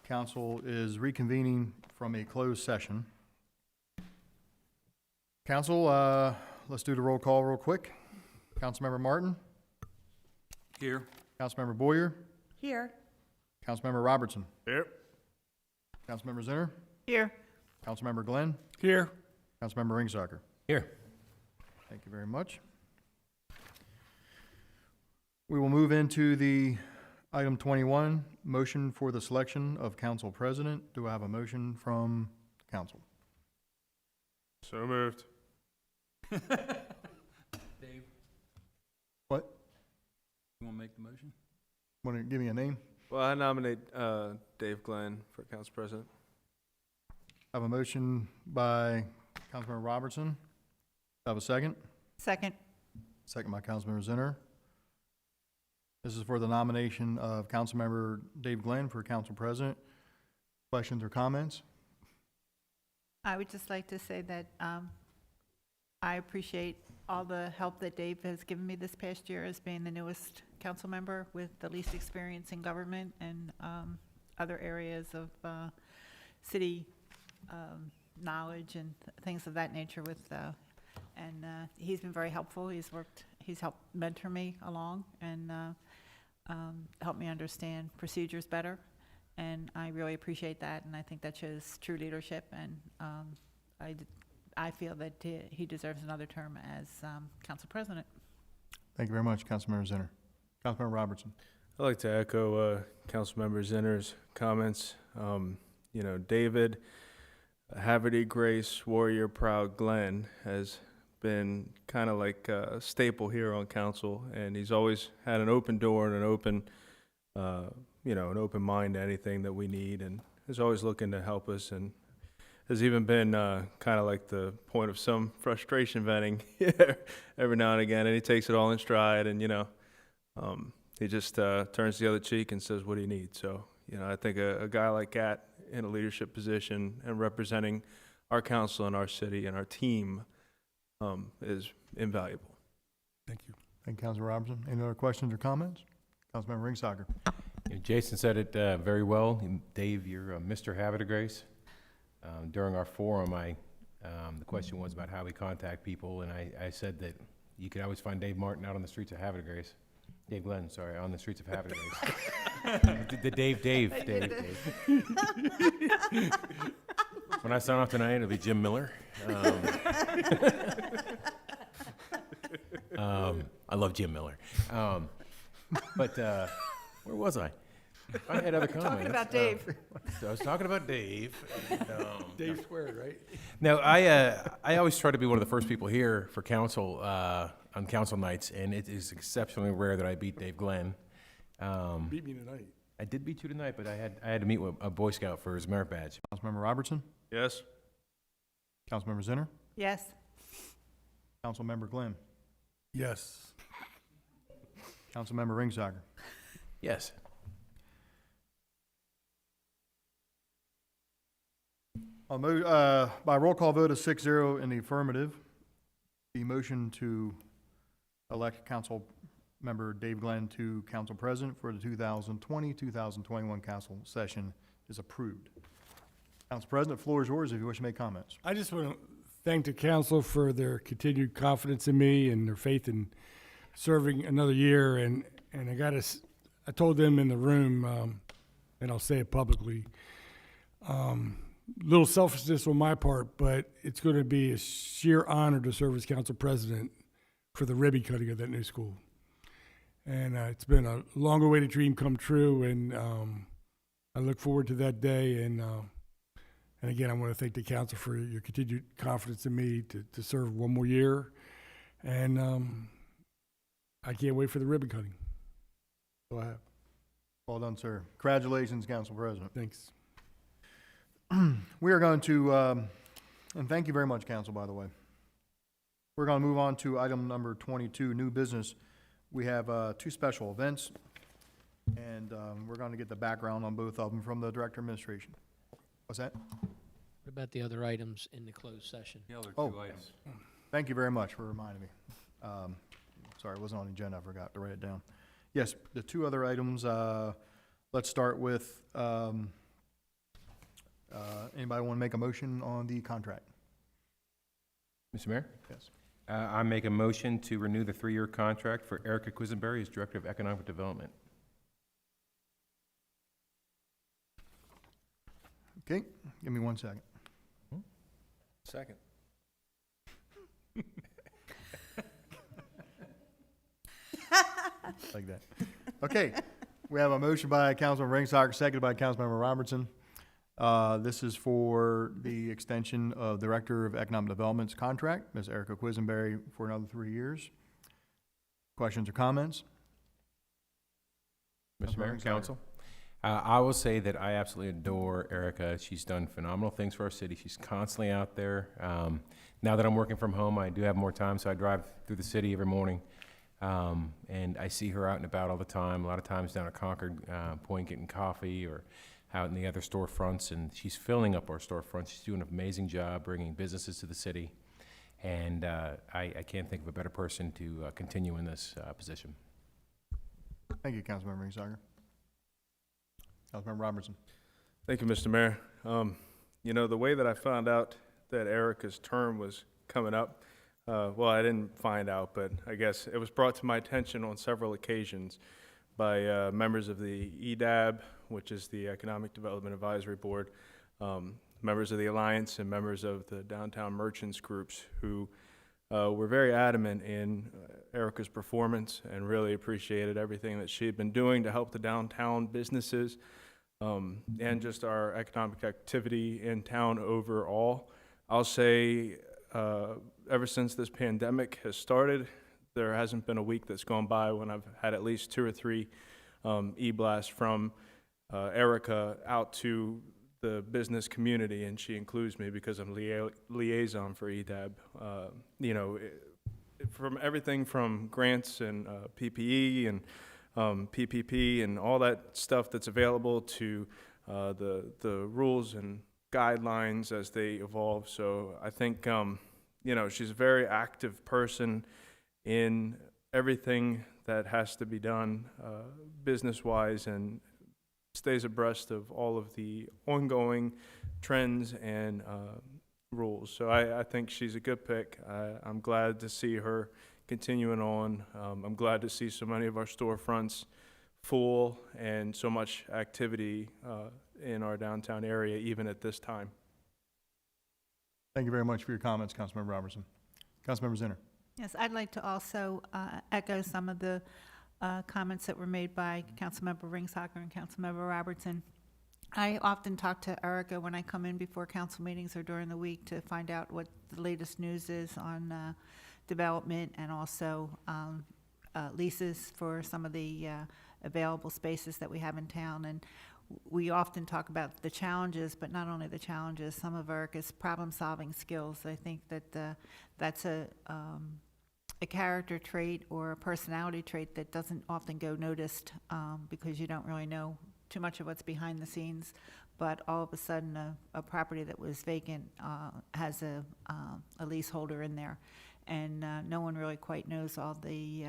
Council is reconvening from a closed session. Council, let's do the roll call real quick. Councilmember Martin, Here. Councilmember Boyer, Here. Councilmember Robertson, Here. Councilmember Zinner, Here. Councilmember Glenn, Here. Councilmember Ringsacher. Here. Thank you very much. We will move into the item 21, motion for the selection of council president. Do I have a motion from council? So moved. Dave, What? you want to make the motion? Want to give me a name? Well, I nominate Dave Glenn for council president. I have a motion by Councilmember Robertson. Do I have a second? Second. Second by Councilmember Zinner. This is for the nomination of Councilmember Dave Glenn for council president. Questions or comments? I would just like to say that I appreciate all the help that Dave has given me this past year as being the newest council member with the least experience in government and other areas of city knowledge and things of that nature with, and he's been very helpful. He's helped mentor me along and helped me understand procedures better. And I really appreciate that, and I think that shows true leadership, and I feel that he deserves another term as council president. Thank you very much, Councilmember Zinner. Councilmember Robertson. I'd like to echo Councilmember Zinner's comments. You know, David, Havre, Grace, Warrior, Proud, Glenn has been kind of like a staple here on council, and he's always had an open door and an open, an open mind to anything that we need, and is always looking to help us, and has even been kind of like the point of some frustration venting every now and again, and he takes it all in stride, and he just turns the other cheek and says what he needs. So I think a guy like that in a leadership position and representing our council and our city and our team is invaluable. Thank you. Thank you, Councilor Robertson. Any other questions or comments? Councilmember Ringsacher. Jason said it very well. Dave, you're Mr. Havre Grace. During our forum, the question was about how we contact people, and I said that you could always find Dave Martin out on the streets of Havre Grace. Dave Glenn, sorry, on the streets of Havre Grace. the Dave. When I sign off tonight, it'll be Jim Miller. I love Jim Miller. But where was I? I had other comments. Talking about Dave. So I was talking about Dave. Dave squared, right? No, I always try to be one of the first people here for council on council nights, and it is exceptionally rare that I beat Dave Glenn. Beat me tonight. I did beat you tonight, but I had to meet with a Boy Scout for his merit badge. Councilmember Robertson. Yes. Councilmember Zinner. Yes. Councilmember Glenn. Yes. Councilmember Ringsacher. Yes. By roll call vote of 6-0 in the affirmative, the motion to elect council member Dave Glenn to council president for the 2020-2021 council session is approved. Council President, the floor is yours if you wish to make comments. I just want to thank the council for their continued confidence in me and their faith in serving another year. And I told them in the room, and I'll say it publicly, little selfishness on my part, but it's going to be a sheer honor to serve as council president for the ribbon cutting of that new school. And it's been a long-awaited dream come true, and I look forward to that day. And again, I want to thank the council for your continued confidence in me to serve one more year. And I can't wait for the ribbon cutting. So I have. Well done, sir. Congratulations, Council President. Thanks. We are going to, and thank you very much, Council, by the way. We're going to move on to item number 22, new business. We have two special events, and we're going to get the background on both of them from the Director of Administration. What's that? What about the other items in the closed session? The other Oh. two items. Thank you very much for reminding me. Sorry, it wasn't on the agenda, I forgot to write it down. Yes, the two other items, let's start with, anybody want to make a motion on the contract? Mr. Mayor? Yes. I make a motion to renew the 3-year contract for Erica Quisenberry as Director of Economic Development. Okay, give me 1 second. Second. Like that. Okay, we have a motion by Councilman Ringsacher, seconded by Councilmember Robertson. This is for the extension of Director of Economic Development's contract, Ms. Erica Quisenberry, for another 3 years. Questions or comments? Mr. Mayor, Ringsacher. Council? I will say that I absolutely adore Erica. She's done phenomenal things for our city. She's constantly out there. Now that I'm working from home, I do have more time, so I drive through the city every morning. And I see her out and about all the time, a lot of times down at Concord Point getting coffee or out in the other storefronts, and she's filling up our storefronts. She's doing an amazing job bringing businesses to the city, and I can't think of a better person to continue in this position. Thank you, Councilmember Ringsacher. Councilmember Robertson. Thank you, Mr. Mayor. You know, the way that I found out that Erica's term was coming up, well, I didn't find out, but I guess it was brought to my attention on several occasions by members of the EDAB, which is the Economic Development Advisory Board, members of the Alliance, and members of the Downtown Merchants Groups who were very adamant in Erica's performance and really appreciated everything that she had been doing to help the downtown businesses and just our economic activity in town overall. I'll say ever since this pandemic has started, there hasn't been a week that's gone by when I've had at least 2 or 3 e-blasts from Erica out to the business community, and she includes me because I'm liaison for EDAB. You know, from everything from grants and PPE and PPP and all that stuff that's available to the rules and guidelines as they evolve. So I think, you know, she's a very active person in everything that has to be done business-wise, and stays abreast of all of the ongoing trends and rules. So I think she's a good pick. I'm glad to see her continuing on. I'm glad to see so many of our storefronts full and so much activity in our downtown area, even at this time. Thank you very much for your comments, Councilmember Robertson. Councilmember Zinner. Yes, I'd like to also echo some of the comments that were made by Councilmember Ringsacher and Councilmember Robertson. I often talk to Erica when I come in before council meetings or during the week to find out what the latest news is on development and also leases for some of the available spaces that we have in town. And we often talk about the challenges, but not only the challenges, some of Erica's problem-solving skills. I think that that's a character trait or a personality trait that doesn't often go noticed because you don't really know too much of what's behind the scenes. But all of a sudden, a property that was vacant has a leaseholder in there, and no one really quite knows all the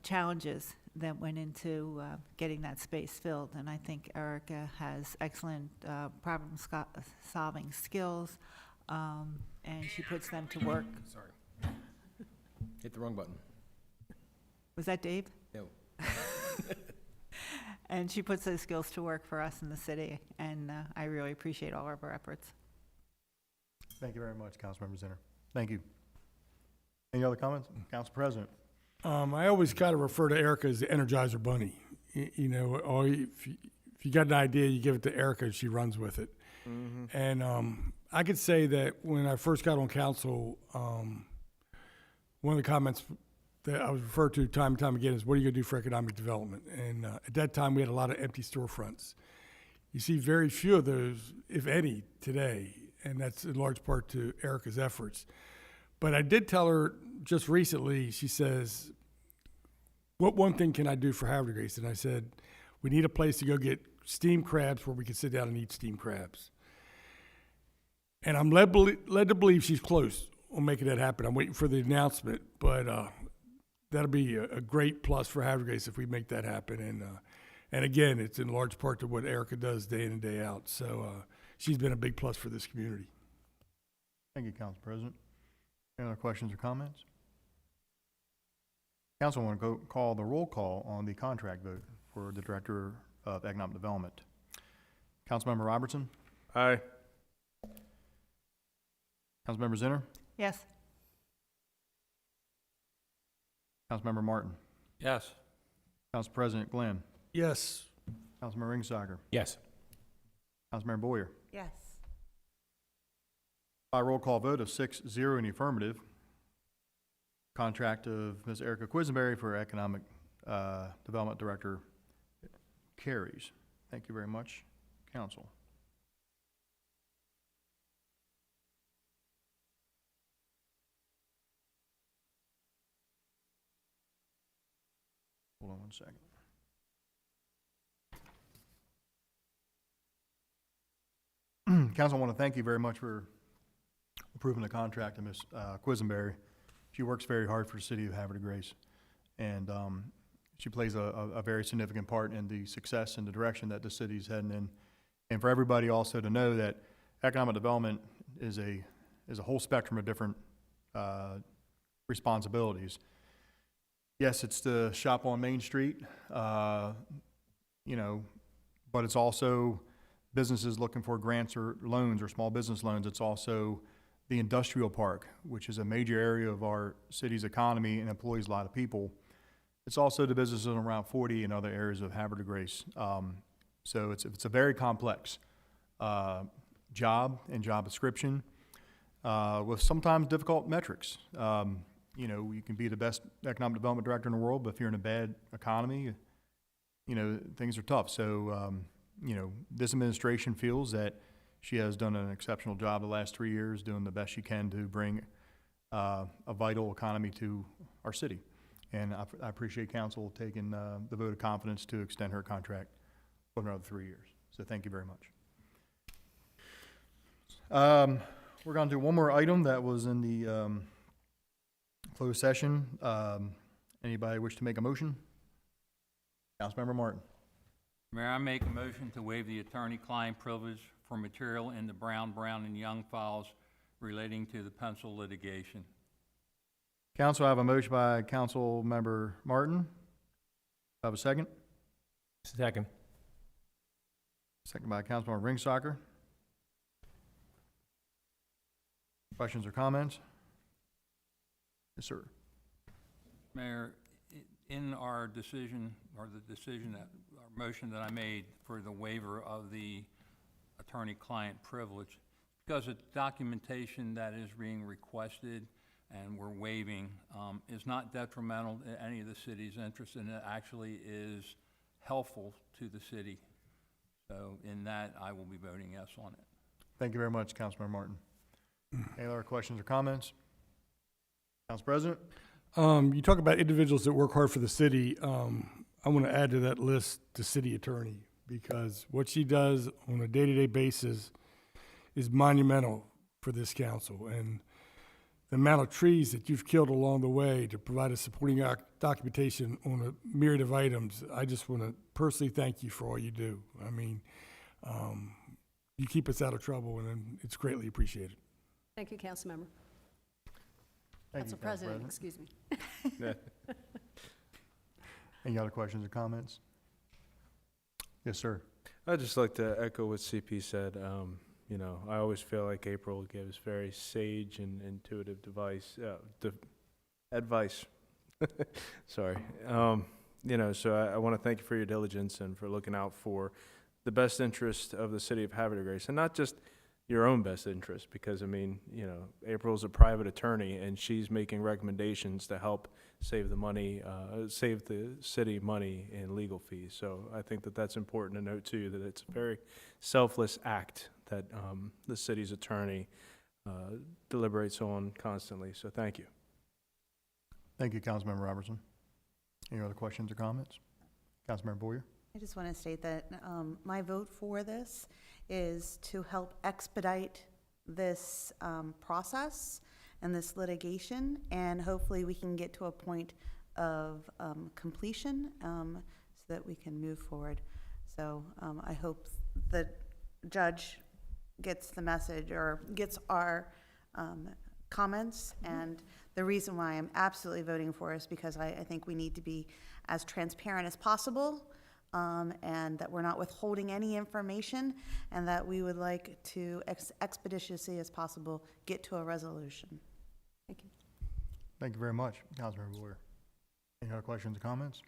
challenges that went into getting that space filled. And I think Erica has excellent problem-solving skills, and she puts them to work. Sorry. Hit the wrong button. Was that Dave? No. And she puts those skills to work for us in the city, and I really appreciate all of her efforts. Thank you very much, Councilmember Zinner. Thank you. Any other comments? Council President. I always kind of refer to Erica as the Energizer Bunny. You know, or if you got an idea, you give it to Erica, and she runs with it. Mm-hmm. And I could say that when I first got on council, one of the comments that I was referred to time and time again is, what are you going to do for economic development? And at that time, we had a lot of empty storefronts. You see very few of those, if any, today, and that's in large part to Erica's efforts. But I did tell her just recently, she says, what one thing can I do for Havre, Grace? And I said, we need a place to go get steamed crabs where we can sit down and eat steamed crabs. And I'm led to believe she's close on making that happen. I'm waiting for the announcement, but that'll be a great plus for Havre if we make that happen. And again, it's in large part to what Erica does day in and day out. So she's been a big plus for this community. Thank you, Council President. Any other questions or comments? Council, want to call the roll call on the contract vote for the Director of Economic Development. Councilmember Robertson? Aye. Councilmember Zinner? Yes. Councilmember Martin? Yes. Council President Glenn? Yes. Councilmember Ringsager? Yes. Councilmember Boyer? Yes. By roll call vote of 6-0 in the affirmative, contract of Ms. Erica Quisenberry for Economic Development Director carries. Thank you very much, Council. Hold on one second. Council, I want to thank you very much for approving the contract to Ms. Quisenberry. She works very hard for the city of Havre de Grace, and she plays a very significant part in the success and the direction that the city's heading in. And for everybody also to know that economic development is a whole spectrum of different responsibilities. Yes, it's the shop on Main Street, you know, but it's also businesses looking for grants or loans or small business loans. It's also the industrial park, which is a major area of our city's economy and employs a lot of people. It's also the businesses in around 40 and other areas of Havre de Grace. So it's a very complex job and job description with sometimes difficult metrics. You know, you can be the best economic development director in the world, but if you're in a bad economy, you know, things are tough. So, you know, this administration feels that she has done an exceptional job the last 3 years, doing the best she can to bring a vital economy to our city. And I appreciate council taking the vote of confidence to extend her contract for another 3 years. So thank you very much. We're going to do one more item that was in the closed session. Anybody wish to make a motion? Councilmember Martin. Mayor, I make a motion to waive the attorney-client privilege for material in the Brown, and Young files relating to the pencil litigation. Council, I have a motion by Councilmember Martin. I have a second. Second. Second by Councilmember Ringsacher. Questions or comments? Yes, sir. Mayor, in our decision, or the decision that, our motion that I made for the waiver of the attorney-client privilege, because the documentation that is being requested and we're waiving is not detrimental to any of the city's interests, and it actually is helpful to the city. So in that, I will be voting yes on it. Thank you very much, Councilmember Martin. Any other questions or comments? Council President? You talk about individuals that work hard for the city. I want to add to that list the city attorney, because what she does on a day-to-day basis is monumental for this council. And the amount of trees that you've killed along the way to provide us supporting documentation on a myriad of items, I just want to personally thank you for all you do. I mean, you keep us out of trouble, and it's greatly appreciated. Thank you, Councilmember. Thank you, Council President, excuse me. Any other questions or comments? Yes, sir. I'd just like to echo what CP said. You know, I always feel like April gives very sage and intuitive advice. Sorry. You know, so I want to thank you for your diligence and for looking out for the best interest of the city of Havre de Grace, and not just your own best interest, because, I mean, you know, April's a private attorney, and she's making recommendations to help save the money, save the city money in legal fees. So I think that that's important to note, too, that it's a very selfless act that the city's attorney deliberates on constantly. So thank you. Thank you, Councilmember Robertson. Any other questions or comments? Councilmember Boyer? I just want to state that my vote for this is to help expedite this process in this litigation, and hopefully we can get to a point of completion so that we can move forward. So I hope the judge gets the message or gets our comments. And the reason why I'm absolutely voting for is because I think we need to be as transparent as possible, and that we're not withholding any information, and that we would like to expeditiously as possible get to a resolution. Thank you. Thank you very much, Councilmember Boyer. Any other questions or comments?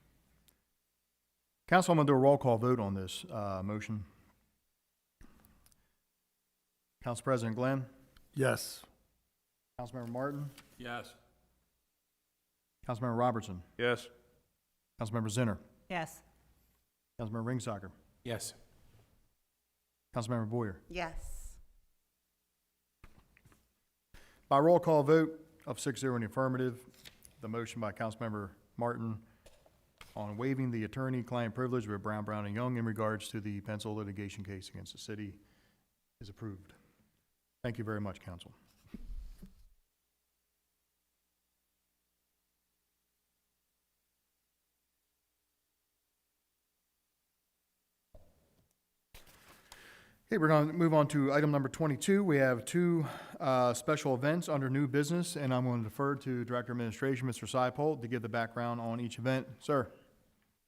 Council, I'm going to do a roll call vote on this motion. Council President Glenn? Yes. Councilmember Martin? Yes. Councilmember Robertson? Yes. Councilmember Zinner? Yes. Councilmember Ringsacher? Yes. Councilmember Boyer? Yes. By roll call vote of 6-0 in the affirmative, the motion by Councilmember Martin on waiving the attorney-client privilege with Brown, Brown, and Young in regards to the pencil litigation case against the city is approved. Thank you very much, Council. Okay, we're going to move on to item number 22. We have two special events under new business, and I'm going to defer to Director of Administration, Mr. Seipold, to give the background on each event. Sir.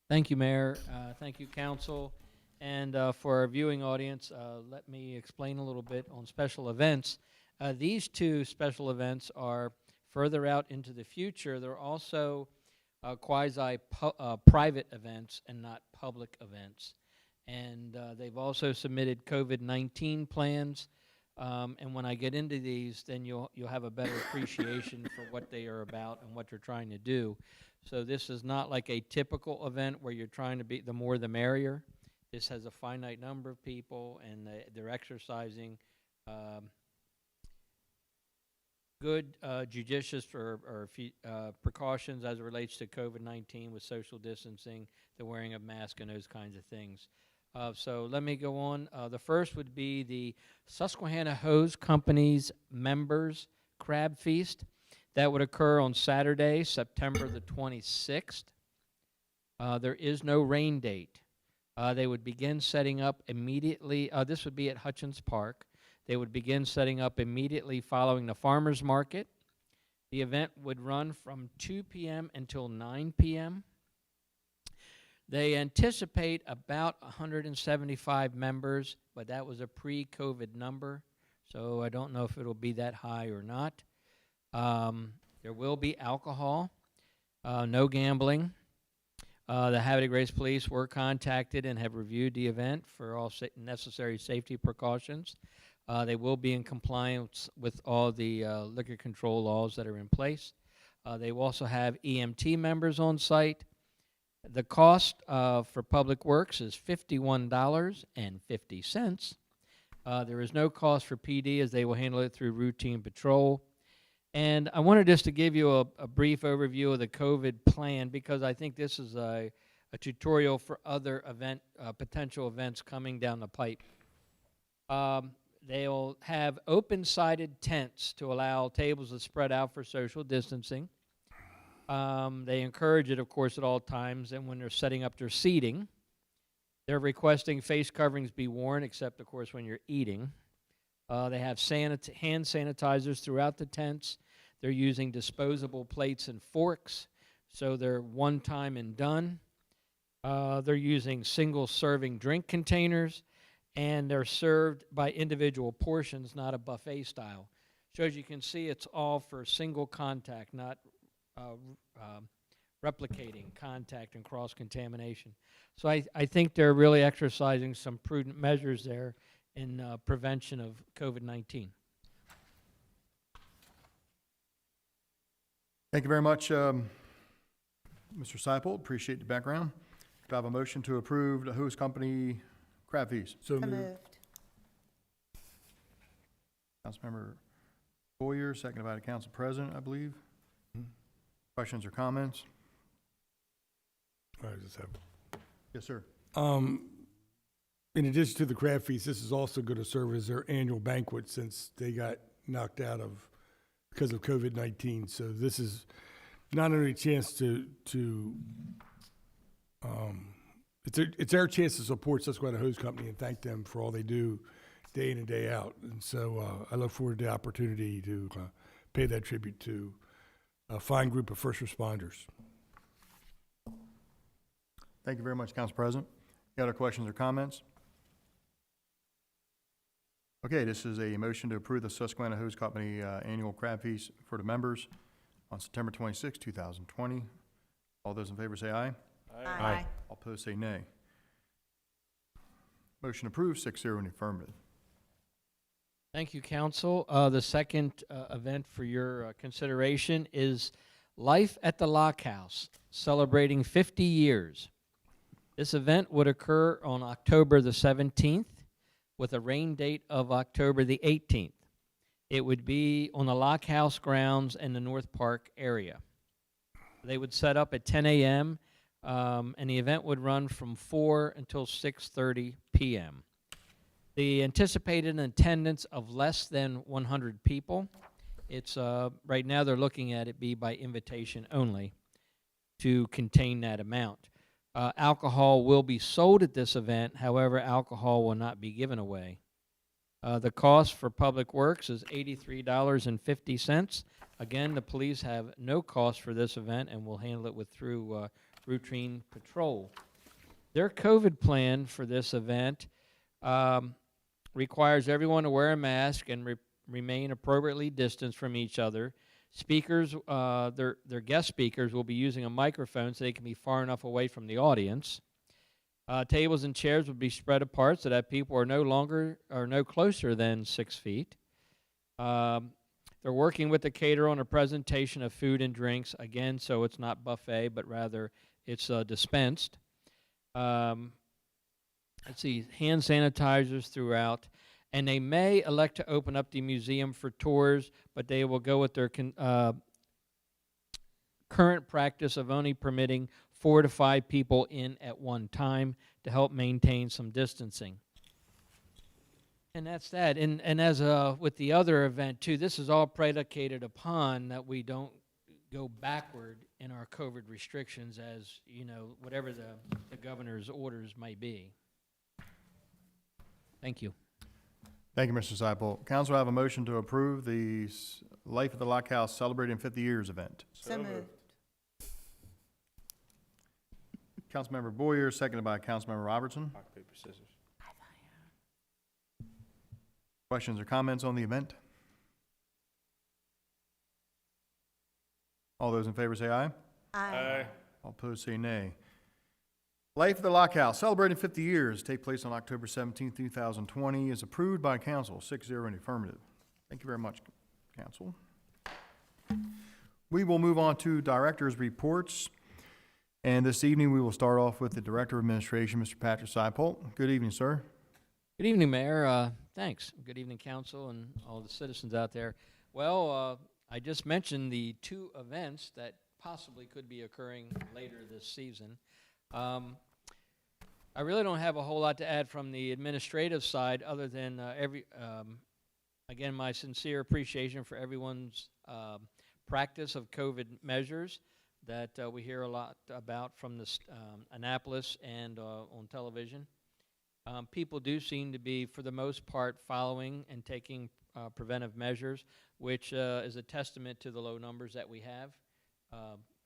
Thank you, Mayor. Thank you, Council. And for our viewing audience, let me explain a little bit on special events. These two special events are further out into the future. They're also quasi-private events and not public events. And they've also submitted COVID-19 plans. And when I get into these, then you'll have a better appreciation for what they are about and what they're trying to do. So this is not like a typical event where you're trying to be the more the merrier. This has a finite number of people, and they're exercising good judicious precautions as it relates to COVID-19 with social distancing, the wearing of masks, and those kinds of things. So let me go on. The first would be the Susquehanna Hose Company's Members Crab Feast. That would occur on Saturday, September the 26th. There is no rain date. They would begin setting up immediately. This would be at Hutchins Park. They would begin setting up immediately following the farmers market. The event would run from 2 p.m. until 9 p.m. They anticipate about 175 members, but that was a pre-COVID number, so I don't know if it'll be that high or not. There will be alcohol, no gambling. The Havre Grace Police were contacted and have reviewed the event for all necessary safety precautions. They will be in compliance with all the liquor control laws that are in place. They will also have EMT members on site. The cost for Public Works is $51.50. There is no cost for PD, as they will handle it through routine patrol. And I wanted just to give you a brief overview of the COVID plan, because I think this is a tutorial for other potential events coming down the pipe. They'll have open-sided tents to allow tables to spread out for social distancing. They encourage it, of course, at all times, and when they're setting up their seating. They're requesting face coverings be worn, except, of course, when you're eating. They have hand sanitizers throughout the tents. They're using disposable plates and forks, so they're one time and done. They're using single-serving drink containers, and they're served by individual portions, not a buffet style. So as you can see, it's all for single contact, not replicating contact and cross-contamination. So I think they're really exercising some prudent measures there in prevention of COVID-19. Thank you very much, Mr. Seipold. Appreciate the background. Do I have a motion to approve the host company crab feast? So So moved. moved. Councilmember Boyer, seconded by the Council President, I believe. Questions or comments? I just have. Yes, sir. In addition to the crab feast, this is also going to serve as their annual banquet, since they got knocked out of because of COVID-19. So this is not only a chance it's our chance to support Susquehanna Hose Company and thank them for all they do day in and day out. And so I look forward to the opportunity to pay that tribute to a fine group of first responders. Thank you very much, Council President. Any other questions or comments? Okay, this is a motion to approve the Susquehanna Hose Company annual crab feast for the members on September 26, 2020. All those in favor say aye. Aye. All opposed say nay. Motion approved, 6-0 in the affirmative. Thank you, Council. The second event for your consideration is Life at the Lock House, celebrating 50 years. This event would occur on October the 17th with a rain date of October the 18th. It would be on the Lock House grounds in the North Park area. They would set up at 10 a.m., and the event would run from 4 until 6:30 p.m. The anticipated attendance of less than 100 people. It's right now they're looking at it be by invitation only to contain that amount. Alcohol will be sold at this event. However, alcohol will not be given away. The cost for Public Works is $83.50. Again, the police have no cost for this event and will handle it through routine patrol. Their COVID plan for this event requires everyone to wear a mask and remain appropriately distanced from each other. Speakers, their guest speakers will be using a microphone so they can be far enough away from the audience. Tables and chairs will be spread apart so that people are no closer than 6 feet. They're working with the caterer on a presentation of food and drinks, again, so it's not buffet, but rather it's dispensed. Let's see, hand sanitizers throughout. And they may elect to open up the museum for tours, but they will go with their current practice of only permitting 4 to 5 people in at one time to help maintain some distancing. And that's that. And as with the other event, too, this is all predicated upon that we don't go backward in our COVID restrictions as, you know, whatever the governor's orders might be. Thank you. Thank you, Mr. Seipel. Council, I have a motion to approve the Life at the Lock House Celebrating 50 Years event. So moved. Councilmember Boyer, seconded by Councilmember Robertson. Rock, paper, scissors. Questions or comments on the event? All those in favor say aye. Aye. All opposed say nay. Life at the Lock House, celebrating 50 years, take place on October 17, 2020, is approved by council, 6-0 in the affirmative. Thank you very much, council. We will move on to director's reports. And this evening, we will start off with the Director of Administration, Mr. Patrick Seipel. Good evening, sir. Good evening, Mayor. Thanks. Good evening, council and all the citizens out there. Well, I just mentioned the 2 events that possibly could be occurring later this season. I really don't have a whole lot to add from the administrative side other than again, my sincere appreciation for everyone's practice of COVID measures that we hear a lot about from this Annapolis and on television. People do seem to be, for the most part, following and taking preventive measures, which is a testament to the low numbers that we have,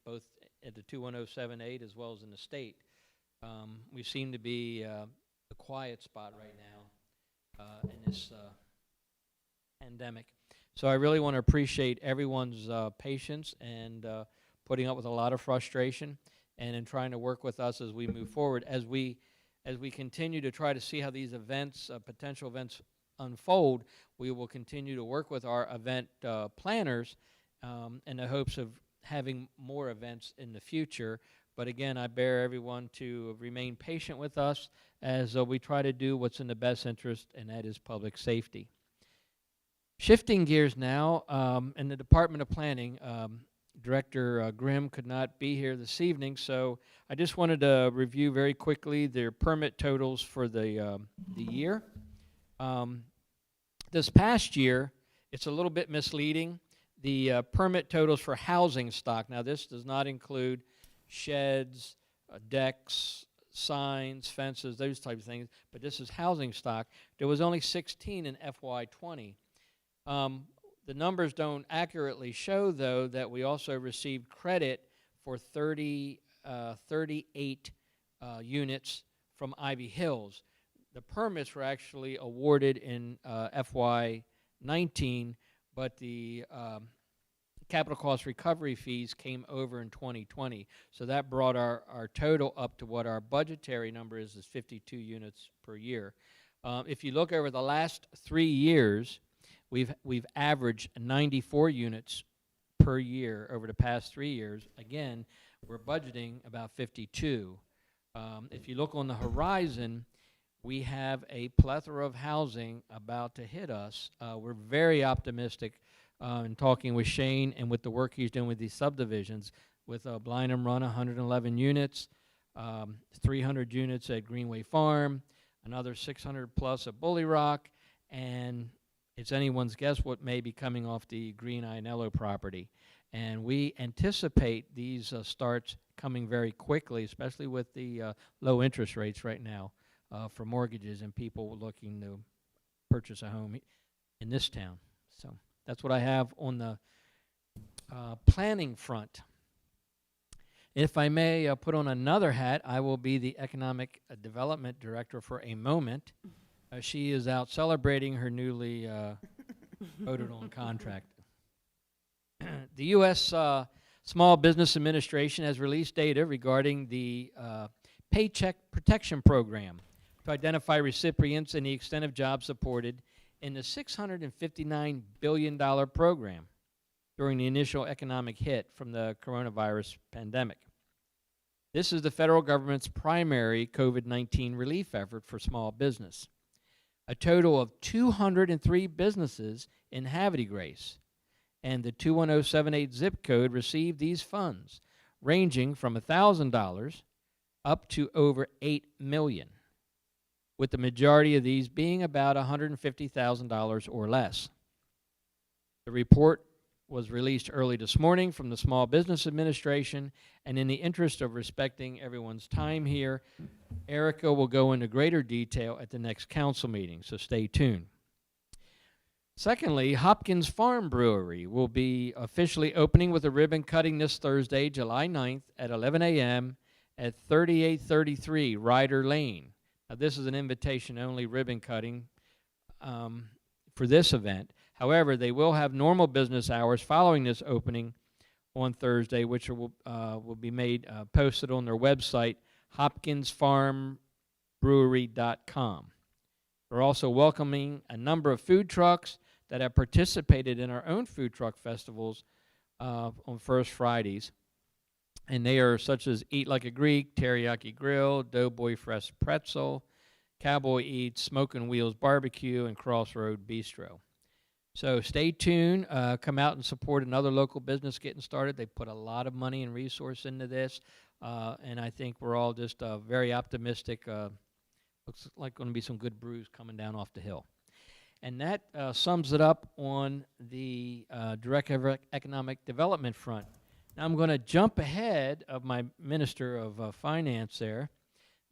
both at the 21078 as well as in the state. We seem to be a quiet spot right now in this pandemic. So I really want to appreciate everyone's patience and putting up with a lot of frustration and in trying to work with us as we move forward. As we continue to try to see how these events, potential events unfold, we will continue to work with our event planners in the hopes of having more events in the future. But again, I bear everyone to remain patient with us as we try to do what's in the best interest, and that is public safety. Shifting gears now, in the Department of Planning, Director Grimm could not be here this evening, so I just wanted to review very quickly their permit totals for the year. This past year, it's a little bit misleading. the permit totals for housing stock. Now, this does not include sheds, decks, signs, fences, those types of things, but this is housing stock. There was only 16 in FY20. The numbers don't accurately show, though, that we also received credit for 38 units from Ivy Hills. The permits were actually awarded in FY19, but the capital cost recovery fees came over in 2020. So that brought our total up to what our budgetary number is 52 units per year. If you look over the last 3 years, we've averaged 94 units per year over the past 3 years. Again, we're budgeting about 52. If you look on the horizon, we have a plethora of housing about to hit us. We're very optimistic in talking with Shane and with the work he's doing with these subdivisions, with Blineham Run, 111 units, 300 units at Greenway Farm, another 600 plus at Bully Rock, and it's anyone's guess what may be coming off the Green Ionello property. And we anticipate these starts coming very quickly, especially with the low interest rates right now for mortgages and people looking to purchase a home in this town. So that's what I have on the planning front. If I may put on another hat, I will be the Economic Development Director for a moment. She is out celebrating her newly voted on contract. The U.S. Small Business Administration has released data regarding the Paycheck Protection Program to identify recipients and the extent of jobs supported in the $659 billion program during the initial economic hit from the coronavirus pandemic. This is the federal government's primary COVID-19 relief effort for small business. A total of 203 businesses in Havre Grace and the 21078 zip code received these funds, ranging from $1,000 up to over $8 million, with the majority of these being about $150,000 or less. The report was released early this morning from the Small Business Administration, and in the interest of respecting everyone's time here, Erica will go into greater detail at the next council meeting, so stay tuned. Secondly, Hopkins Farm Brewery will be officially opening with a ribbon cutting this Thursday, July 9th at 11 a.m. at 3833 Ryder Lane. Now, this is an invitation-only ribbon cutting for this event. However, they will have normal business hours following this opening on Thursday, which will be made posted on their website, hopkinsfarmbrewery.com. We're also welcoming a number of food trucks that have participated in our own food truck festivals on First Fridays. And they are such as Eat Like a Greek, Teriyaki Grill, Doughboy Fresh Pretzel, Cowboy Eats, Smoking Wheels Barbecue, and Crossroad Bistro. So stay tuned. Come out and support another local business getting started. They put a lot of money and resource into this, and I think we're all just very optimistic. Looks like going to be some good brews coming down off the hill. And that sums it up on the direct economic development front. Now I'm going to jump ahead of my Minister of Finance there,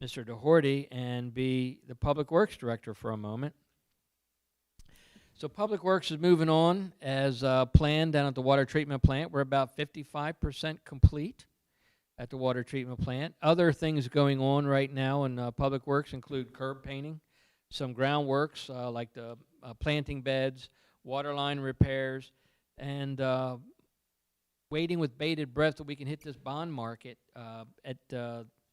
Mr. Doherty, and be the Public Works Director for a moment. So Public Works is moving on as planned down at the water treatment plant. We're about 55% complete at the water treatment plant. Other things going on right now in Public Works include curb painting, some groundworks like the planting beds, water line repairs, and waiting with bated breath that we can hit this bond market at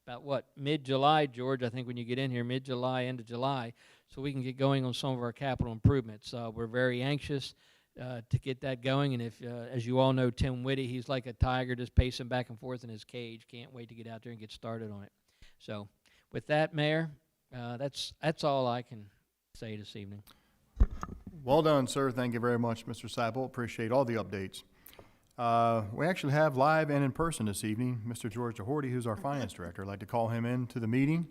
about mid-July, George, I think when you get in here, mid-July, end of July, so we can get going on some of our capital improvements. We're very anxious to get that going, and if, as you all know, Tim Whitty, he's like a tiger just pacing back and forth in his cage. Can't wait to get out there and get started on it. So with that, Mayor, that's all I can say this evening. Well done, sir. Thank you very much, Mr. Seibel. Appreciate all the updates. We actually have live and in person this evening Mr. George Doherty, who's our Finance Director. I'd like to call him in to the meeting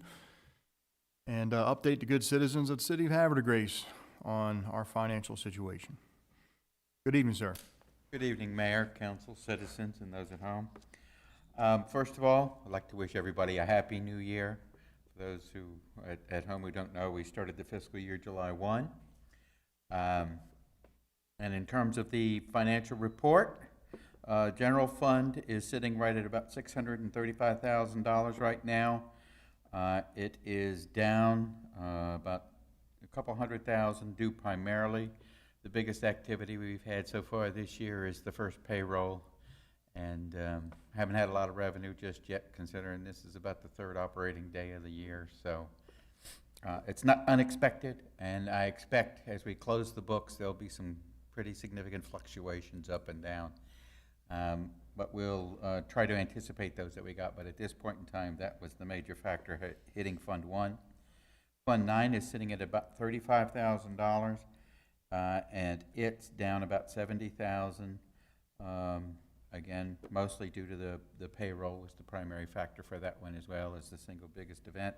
and update the good citizens of the city of Havre de Grace on our financial situation. Good evening, sir. Good evening, Mayor, council, citizens, and those at home. First of all, I'd like to wish everybody a happy new year. For those who at home who don't know, we started the fiscal year July 1. And in terms of the financial report, general fund is sitting right at about $635,000 right now. It is down about a couple $100,000 due primarily. The biggest activity we've had so far this year is the first payroll, and haven't had a lot of revenue just yet, considering this is about the third operating day of the year. So it's not unexpected, and I expect as we close the books, there'll be some pretty significant fluctuations up and down. But we'll try to anticipate those that we got. But at this point in time, that was the major factor hitting Fund 1. Fund 9 is sitting at about $35,000. And it's down about $70,000. Again, mostly due to the payroll was the primary factor for that one, as well as the single biggest event.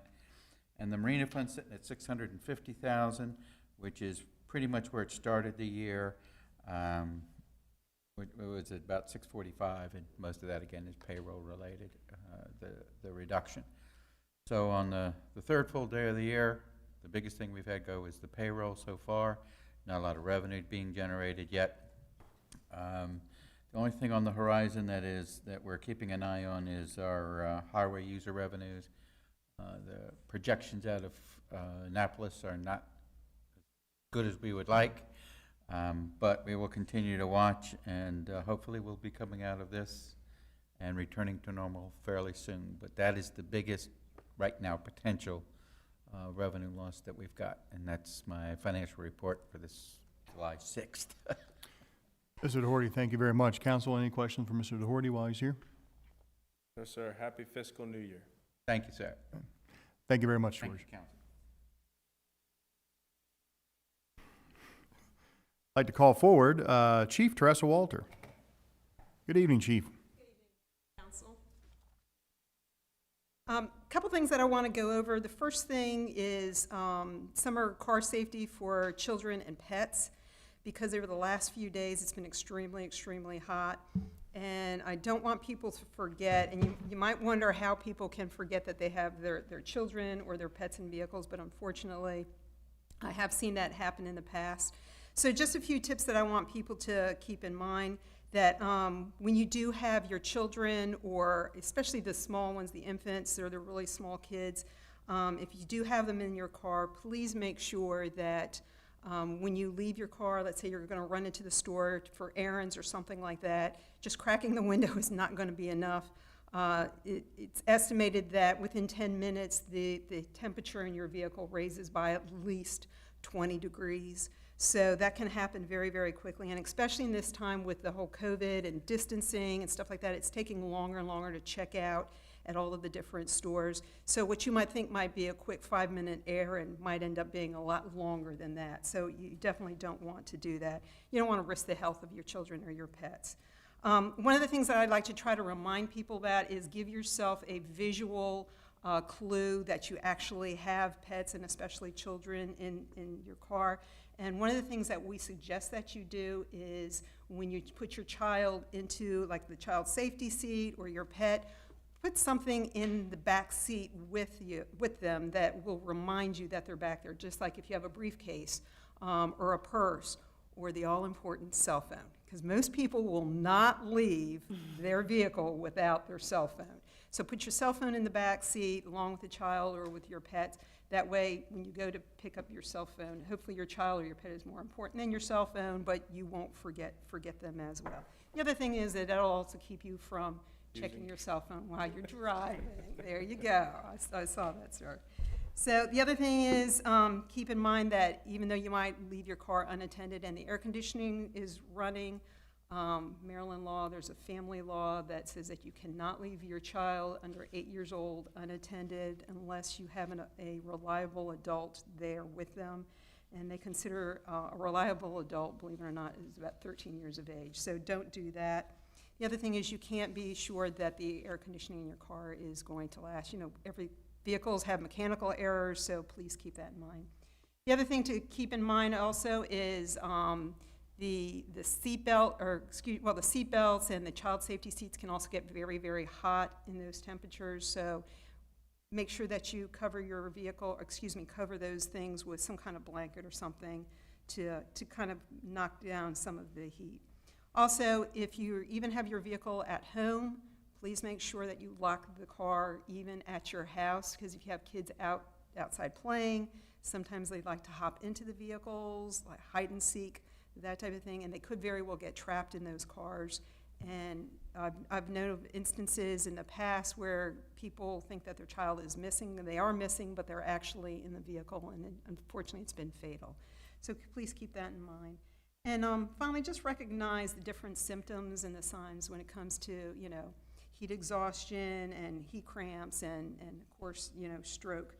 And the Marina Fund sitting at $650,000, which is pretty much where it started the year. It was at about $645,000, and most of that again is payroll related, the reduction. So on the third full day of the year, the biggest thing we've had go is the payroll so far. Not a lot of revenue being generated yet. The only thing on the horizon that we're keeping an eye on is our highway user revenues. The projections out of Annapolis are not as good as we would like, but we will continue to watch, and hopefully we'll be coming out of this and returning to normal fairly soon. But that is the biggest, right now, potential revenue loss that we've got, and that's my financial report for this July 6th. Mr. Doherty, thank you very much. Council, any questions for Mr. Doherty while he's here? No, sir. Happy fiscal new year. Thank you, sir. Thank you very much, George. Thank you, council. I'd like to call forward Chief Teresa Walter. Good evening, Chief. Council. Couple things that I want to go over. The first thing is summer car safety for children and pets, because over the last few days it's been extremely, extremely hot. And I don't want people to forget, and you might wonder how people can forget that they have their children or their pets in vehicles, but unfortunately I have seen that happen in the past. So just a few tips that I want people to keep in mind, that when you do have your children, or especially the small ones, the infants or the really small kids, if you do have them in your car, please make sure that when you leave your car, let's say you're going to run into the store for errands or something like that, just cracking the window is not going to be enough. It's estimated that within 10 minutes, the temperature in your vehicle raises by at least 20 degrees. So that can happen very, very quickly, and especially in this time with the whole COVID and distancing and stuff like that, it's taking longer and longer to check out at all of the different stores. So what you might think might be a quick 5-minute errand might end up being a lot longer than that. So you definitely don't want to do that. You don't want to risk the health of your children or your pets. One of the things that I'd like to try to remind people about is give yourself a visual clue that you actually have pets, and especially children, in your car. And one of the things that we suggest that you do is when you put your child into like the child safety seat or your pet, put something in the back seat with them that will remind you that they're back there, just like if you have a briefcase or a purse or the all-important cell phone, because most people will not leave their vehicle without their cell phone. So put your cell phone in the back seat along with the child or with your pets. That way, when you go to pick up your cell phone, hopefully your child or your pet is more important than your cell phone, but you won't forget them as well. The other thing is that it'll also keep you from checking your cell phone while you're driving. There you go. I saw that, sir. So the other thing is keep in mind that even though you might leave your car unattended and the air conditioning is running, Maryland law, there's a family law that says that you cannot leave your child under 8 years old unattended unless you have a reliable adult there with them. And they consider a reliable adult, believe it or not, is about 13 years of age. So don't do that. The other thing is you can't be sure that the air conditioning in your car is going to last. You know, every vehicles have mechanical errors, so please keep that in mind. The other thing to keep in mind also is The seatbelt, or the seatbelts and the child safety seats can also get very, very hot in those temperatures. So make sure that you cover your vehicle, cover those things with some kind of blanket or something to kind of knock down some of the heat. Also, if you even have your vehicle at home, please make sure that you lock the car even at your house, because if you have kids outside playing, sometimes they like to hop into the vehicles, like hide and seek, that type of thing, and they could very well get trapped in those cars. And I've known of instances in the past where people think that their child is missing, and they are missing, but they're actually in the vehicle, and unfortunately it's been fatal. So please keep that in mind. And finally, just recognize the different symptoms and the signs when it comes to, heat exhaustion and heat cramps and of course, stroke.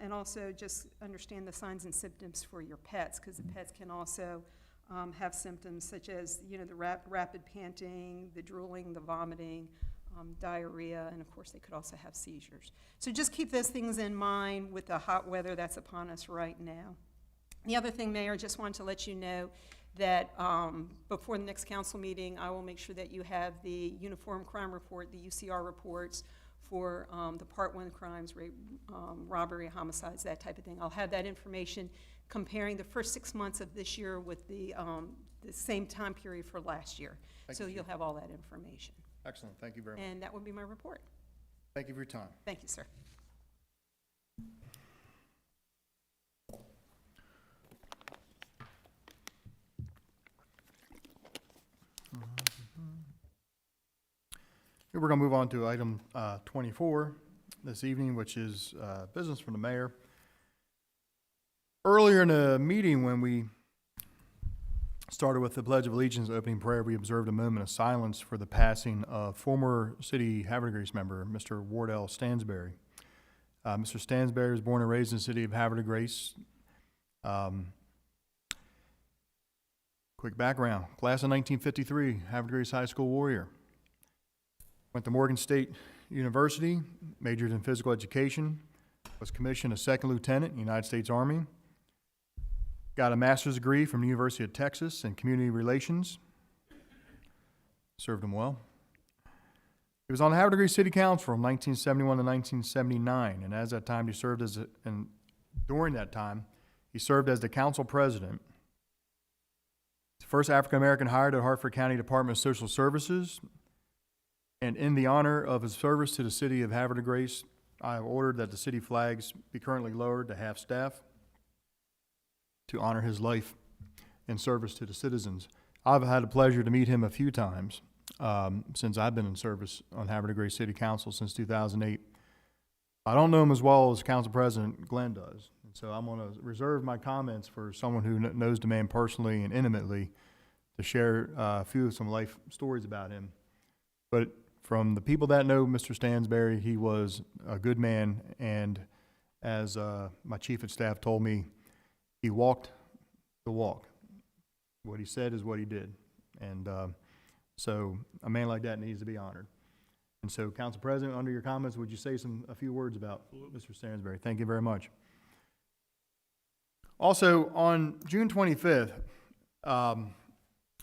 And also just understand the signs and symptoms for your pets, because the pets can also have symptoms such as, the rapid panting, the drooling, the vomiting, diarrhea, and of course they could also have seizures. So just keep those things in mind with the hot weather that's upon us right now. The other thing, Mayor, just wanted to let you know that before the next council meeting, I will make sure that you have the Uniform Crime Report, the UCR reports for the Part 1 crimes, rape, robbery, homicides, that type of thing. I'll have that information comparing the first 6 months of this year with the same time period for last year. So you'll have all that information. Excellent, thank you very much. And that would be my report. Thank you for your time. Thank you, sir. We're going to move on to item 24 this evening, which is business from the mayor. Earlier in the meeting, when we started with the Pledge of Allegiance opening prayer, we observed a moment of silence for the passing of former city Havre Grace member, Mr. Wardell Stansberry. Mr. Stansberry was born and raised in the city of Havre Grace. Quick background, class of 1953, Havre Grace High School warrior. Went to Morgan State University, majored in physical education, was commissioned as second lieutenant in the United States Army, got a master's degree from the University of Texas in community relations, served him well. He was on the Havre Grace City Council from 1971 to 1979, and as that time he served as, and during that time, he served as the council president. The first African-American hired at Hartford County Department of Social Services. And in the honor of his service to the city of Havre Grace, I have ordered that the city flags be currently lowered to half staff to honor his life and service to the citizens. I've had the pleasure to meet him a few times since I've been in service on Havre Grace City Council since 2008. I don't know him as well as Council President Glenn does, and so I'm going to reserve my comments for someone who knows the man personally and intimately to share some life stories about him. But from the people that know Mr. Stansberry, he was a good man, and as my chief of staff told me, he walked the walk. What he said is what he did, and so a man like that needs to be honored. And so, Council President, under your comments, would you say a few words about Mr. Stansberry? Thank you very much. Also, on June 25th,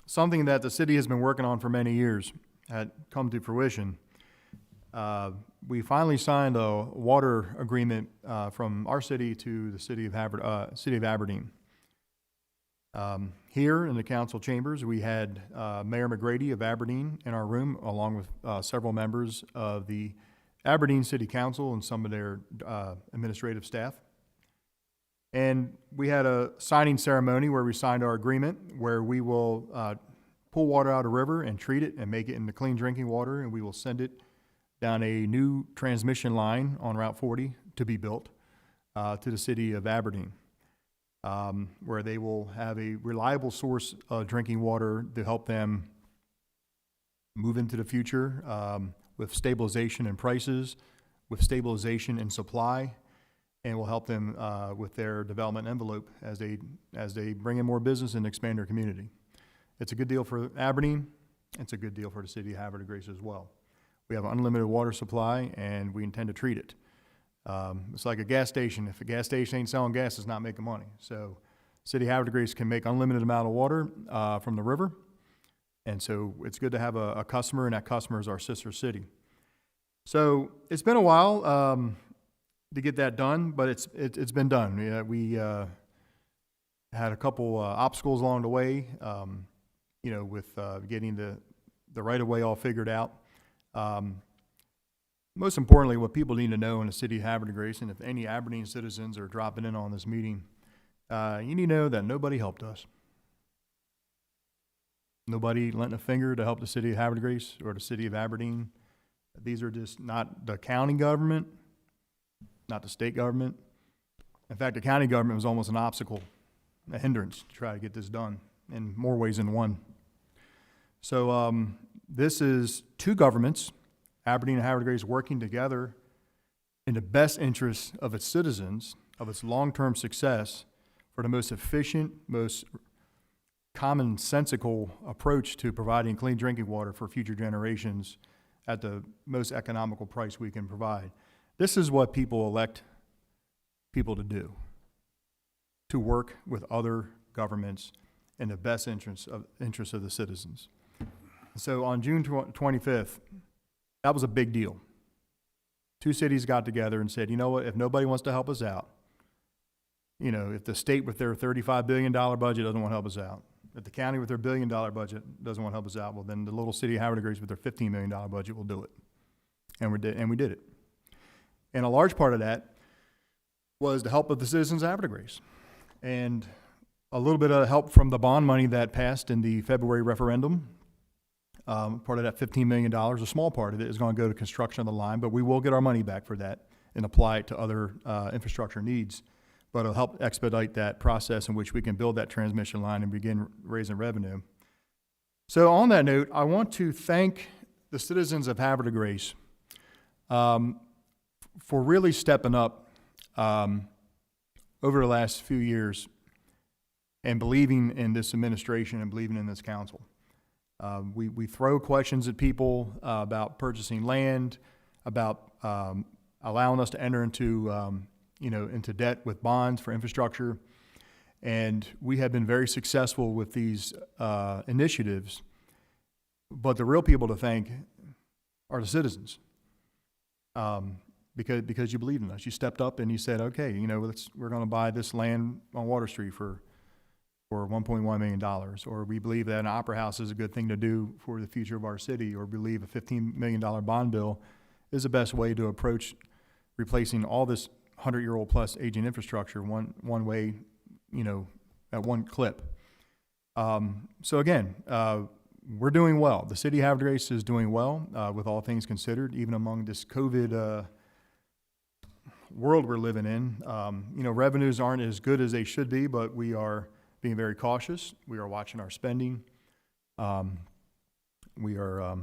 something that the city has been working on for many years had come to fruition. We finally signed a water agreement from our city to the city of Aberdeen. Here in the council chambers, we had Mayor McGrady of Aberdeen in our room, along with several members of the Aberdeen City Council and some of their administrative staff. And we had a signing ceremony where we signed our agreement, where we will pull water out of the river and treat it and make it into clean drinking water, and we will send it down a new transmission line on Route 40 to be built to the city of Aberdeen, where they will have a reliable source of drinking water to help them move into the future with stabilization in prices, with stabilization in supply, and will help them with their development envelope as they bring in more business and expand their community. It's a good deal for Aberdeen. It's a good deal for the city of Havre Grace as well. We have an unlimited water supply, and we intend to treat it. It's like a gas station. If a gas station ain't selling gas, it's not making money. So City of Havre de Grace can make unlimited amount of water from the river. And so it's good to have a customer, and that customer is our sister city. So it's been a while to get that done, but it's been done. We had a couple obstacles along the way, with getting the right-of-way all figured out. Most importantly, what people need to know in the city of Havre de Grace, and if any Aberdeen citizens are dropping in on this meeting, you need to know that nobody helped us. Nobody lent a finger to help the city of Havre de Grace or the city of Aberdeen. These are just not the county government, not the state government. In fact, the county government was almost an obstacle, a hindrance to try to get this done in more ways than one. So this is two governments, Aberdeen and Havre de Grace, working together in the best interests of its citizens, of its long-term success, for the most efficient, most commonsensical approach to providing clean drinking water for future generations at the most economical price we can provide. This is what people elect people to do, to work with other governments in the best interests of the citizens. So on June 25th, that was a big deal. Two cities got together and said, you know what, if nobody wants to help us out, if the state with their $35 billion budget doesn't want to help us out, if the county with their $1 billion budget doesn't want to help us out, well, then the little city of Havre de Grace with their $15 million budget will do it. And we did it. And a large part of that was the help of the citizens of Havre de Grace. And a little bit of help from the bond money that passed in the February referendum. Part of that $15 million, a small part of it, is going to go to construction of the line, but we will get our money back for that and apply it to other infrastructure needs. But it'll help expedite that process in which we can build that transmission line and begin raising revenue. So on that note, I want to thank the citizens of Havre de Grace for really stepping up over the last few years and believing in this administration and believing in this council. We throw questions at people about purchasing land, about allowing us to enter into into debt with bonds for infrastructure. And we have been very successful with these initiatives. But the real people to thank are the citizens. Because you believed in us. You stepped up and you said, okay, we're going to buy this land on Water Street for $1.1 million. Or we believe that an opera house is a good thing to do for the future of our city. Or believe a $15 million bond bill is the best way to approach replacing all this 100-year-old plus aging infrastructure one way, at one clip. So again, we're doing well. The city of Havre de Grace is doing well with all things considered, even among this COVID world we're living in. Revenues aren't as good as they should be, but we are being very cautious. We are watching our spending. We are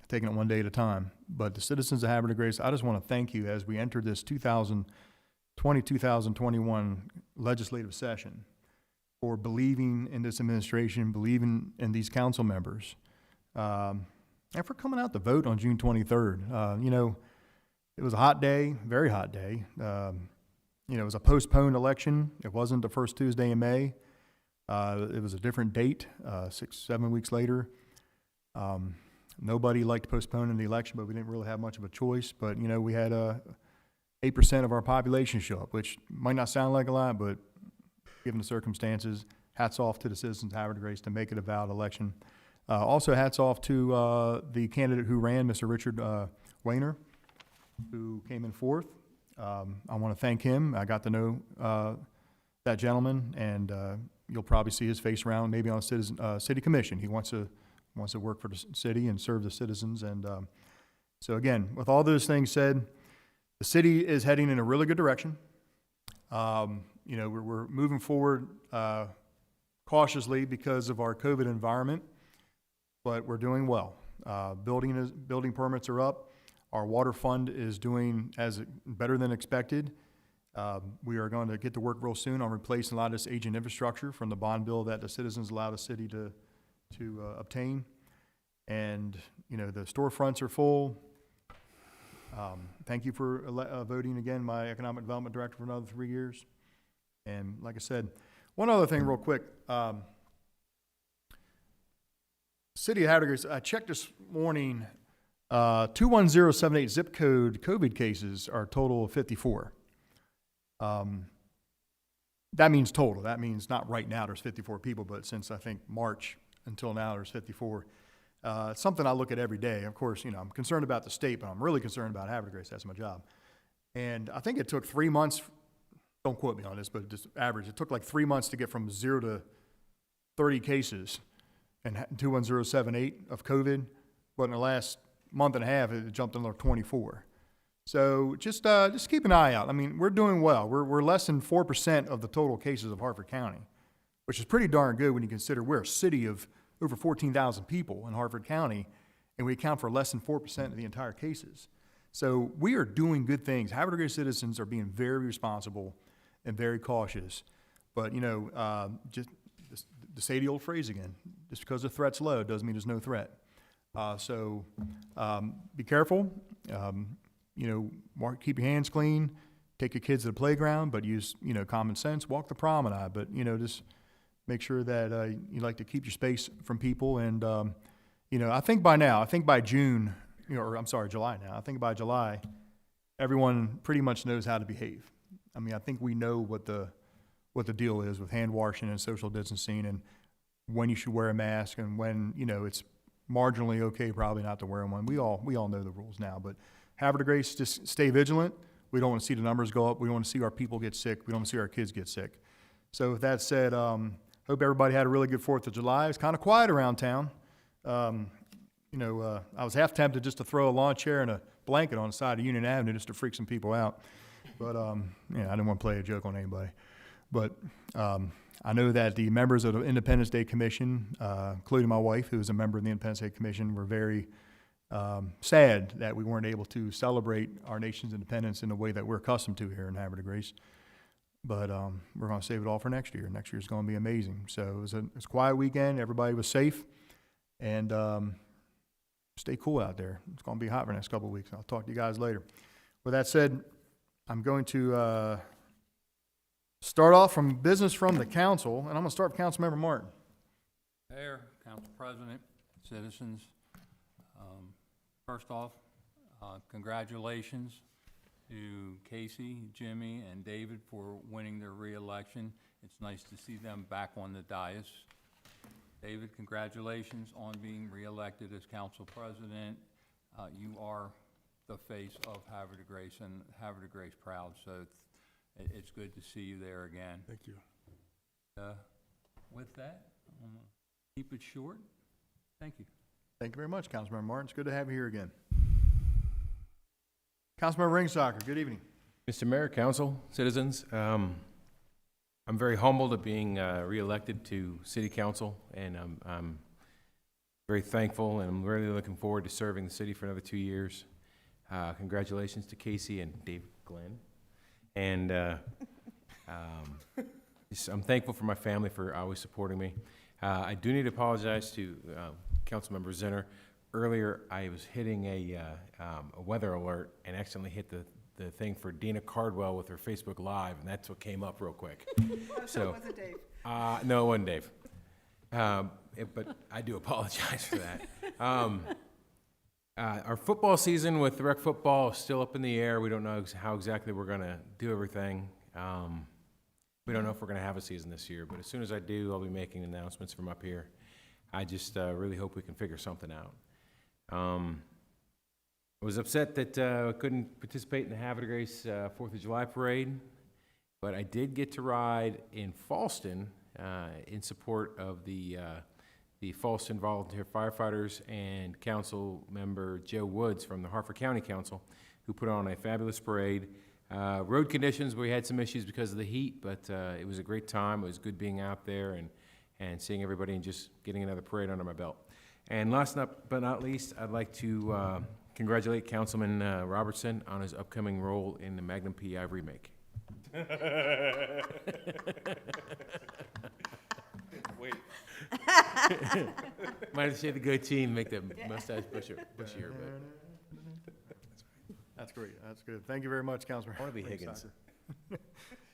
taking it one day at a time. But the citizens of Havre de Grace, I just want to thank you as we enter this 2020-2021 legislative session for believing in this administration, believing in these council members, and for coming out to vote on June 23rd. It was a hot day, very hot day. It was a postponed election. It wasn't the first Tuesday in May. It was a different date, 6-7 weeks later. Nobody liked postponing the election, but we didn't really have much of a choice. But, we had 8% of our population show up, which might not sound like a lot, but given the circumstances, hats off to the citizens of Havre de Grace to make it a valid election. Also, hats off to the candidate who ran, Mr. Richard Wayner, who came in fourth. I want to thank him. I got to know that gentleman, and you'll probably see his face around maybe on a city commission. He wants to work for the city and serve the citizens. And so again, with all those things said, the city is heading in a really good direction. We're moving forward cautiously because of our COVID environment, but we're doing well. Building permits are up. Our water fund is doing better than expected. We are going to get to work real soon on replacing a lot of this aging infrastructure from the bond bill that the citizens allow the city to obtain. And, the storefronts are full. Thank you for voting again my economic development director for another 3 years. And like I said, One other thing real quick. City of Havre, Grace, I checked this morning, 21078 zip code COVID cases are a total of 54. That means total. That means not right now there's 54 people, but since I think March until now there's 54. It's something I look at every day. Of course, I'm concerned about the state, but I'm really concerned about Havre Grace. That's my job. And I think it took 3 months, don't quote me on this, but just average, it took like 3 months to get from 0 to 30 cases and 21078 of COVID, but in the last month and a half, it jumped another 24. So just keep an eye out. I mean, we're doing well. We're less than 4% of the total cases of Harford County, which is pretty darn good when you consider we're a city of over 14,000 people in Harford County, and we account for less than 4% of the entire cases. So we are doing good things. Havre Grace citizens are being very responsible and very cautious. But, just to say the old phrase again, just because the threat's low doesn't mean there's no threat. So be careful. Keep your hands clean. Take your kids to the playground, but use, common sense. Walk the promenade, but, just make sure that you like to keep your space from people. And, I think by June, July now. I think by July, everyone pretty much knows how to behave. I mean, I think we know what the deal is with hand washing and social distancing, and when you should wear a mask, and when it's marginally okay probably not to wear one. We all know the rules now. But Havre Grace, just stay vigilant. We don't want to see the numbers go up. We don't want to see our people get sick. We don't want to see our kids get sick. So with that said, hope everybody had a really good 4th of July. It's kind of quiet around town. I was half tempted just to throw a lawn chair and a blanket on the side of Union Avenue just to freak some people out. But, I didn't want to play a joke on anybody. But I know that the members of the Independence Day Commission, including my wife, who is a member of the Independence Day Commission, were very sad that we weren't able to celebrate our nation's independence in the way that we're accustomed to here in Havre de Grace. But we're going to save it all for next year. Next year's going to be amazing. So it was a quiet weekend. Everybody was safe. And stay cool out there. It's going to be hot for the next couple of weeks. I'll talk to you guys later. With that said, I'm going to start off from business from the council, and I'm going to start with Councilmember Martin. Mayor, Council President, citizens, first off, congratulations to Casey, Jimmy, and David for winning their re-election. It's nice to see them back on the dais. David, congratulations on being re-elected as council president. You are the face of Havre de Grace, and Havre de Grace proud, so it's good to see you there again. Thank you. With that, I'm gonna keep it short. Thank you. Thank you very much, Councilmember Martin. It's good to have you here again. Councilmember Ringsacher, good evening. Mr. Mayor, council, citizens, I'm very humbled at being re-elected to city council, and I'm very thankful, and I'm really looking forward to serving the city for another 2 years. Congratulations to Casey and Dave Glenn. And I'm thankful for my family for always supporting me. I do need to apologize to Councilmember Zinner. Earlier, I was hitting a weather alert and accidentally hit the thing for Dina Cardwell with her Facebook Live, and that's what came up real quick. So Was it Dave? no, it wasn't Dave. But I do apologize for that. Our football season with rec football is still up in the air. We don't know how exactly we're going to do everything. We don't know if we're going to have a season this year, but as soon as I do, I'll be making announcements from up here. I just really hope we can figure something out. I was upset that I couldn't participate in the Havre de Grace 4th of July parade, but I did get to ride in Fallston in support of the Fallston Volunteer Firefighters and Council Member Joe Woods from the Harford County Council, who put on a fabulous parade. Road conditions, we had some issues because of the heat, but it was a great time. It was good being out there and seeing everybody and just getting another parade under my belt. And last but not least, I'd like to congratulate Councilman Robertson on his upcoming role in the Magnum P.I. remake. Wait. Might have to shave the goatee and make the mustache bushier, but That's great. That's good. Thank you very much, Councilmember. I want to be Higgins.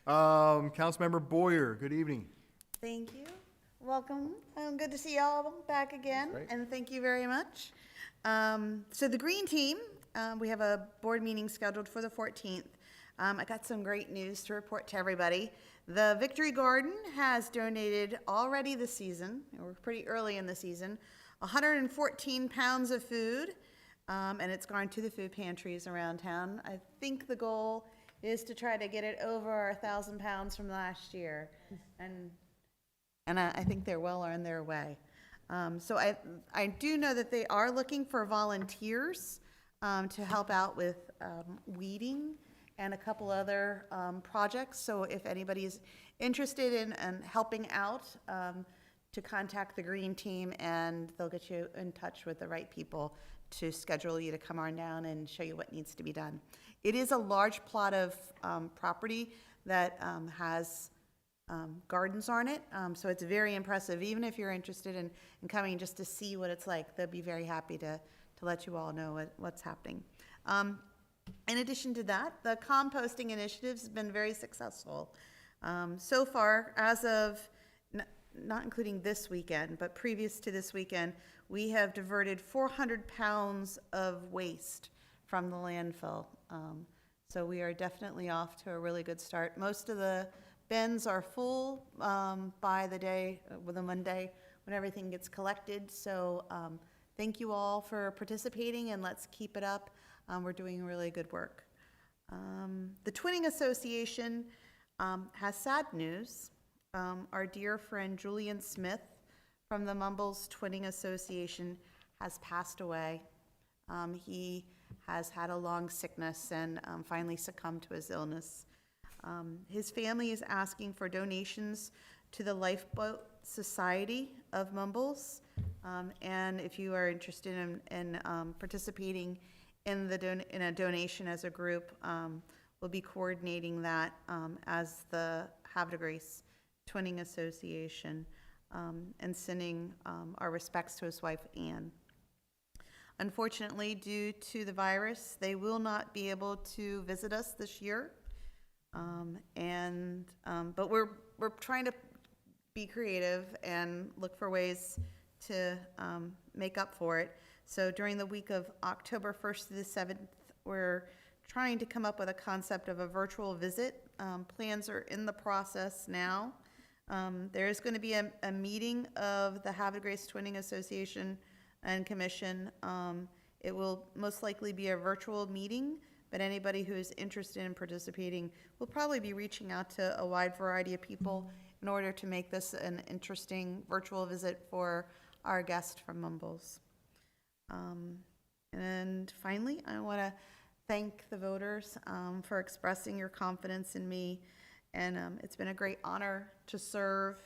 Councilmember Boyer, good evening. Thank you. Welcome. Good to see y'all back again, and thank you very much. So the Green Team, we have a board meeting scheduled for the 14th. I got some great news to report to everybody. The Victory Garden has donated already this season, and we're pretty early in the season, 114 pounds of food, and it's gone to the food pantries around town. I think the goal is to try to get it over 1,000 pounds from last year, and I think they're well on their way. So I do know that they are looking for volunteers to help out with weeding and a couple other projects. So if anybody is interested in helping out, to contact the Green Team, and they'll get you in touch with the right people to schedule you to come on down and show you what needs to be done. It is a large plot of property that has gardens on it, so it's very impressive. Even if you're interested in coming just to see what it's like, they'll be very happy to let you all know what's happening. In addition to that, the composting initiatives have been very successful. So far, as of, not including this weekend, but previous to this weekend, we have diverted 400 pounds of waste from the landfill. So we are definitely off to a really good start. Most of the bins are full by the day, with a Monday, when everything gets collected. So thank you all for participating, and let's keep it up. We're doing really good work. The Twinning Association has sad news. Our dear friend Julian Smith from the Mumbles Twinning Association has passed away. He has had a long sickness and finally succumbed to his illness. His family is asking for donations to the Lifeboat Society of Mumbles. And if you are interested in participating in a donation as a group, we'll be coordinating that as the Havre de Grace Twinning Association, and sending our respects to his wife, Anne. Unfortunately, due to the virus, they will not be able to visit us this year. But we're trying to be creative and look for ways to make up for it. So during the week of October 1st to the 7th, we're trying to come up with a concept of a virtual visit. Plans are in the process now. There is going to be a meeting of the Havre de Grace Twinning Association and Commission. It will most likely be a virtual meeting, but anybody who is interested in participating will probably be reaching out to a wide variety of people in order to make this an interesting virtual visit for our guest from Mumbles. And finally, I want to thank the voters for expressing your confidence in me. And it's been a great honor to serve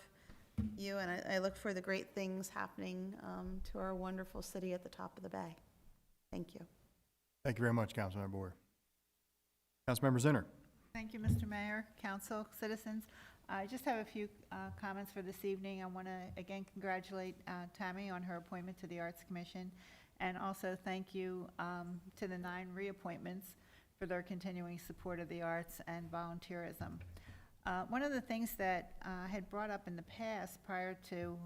you, and I look for the great things happening to our wonderful city at the top of the bay. Thank you. Thank you very much, Councilmember Boyer. Councilmember Zinner. Thank you, Mr. Mayor, council, citizens. I just have a few comments for this evening. I want to again congratulate Tammy on her appointment to the Arts Commission, and also thank you to the 9 reappointments for their continuing support of the arts and volunteerism. One of the things that I had brought up in the past prior to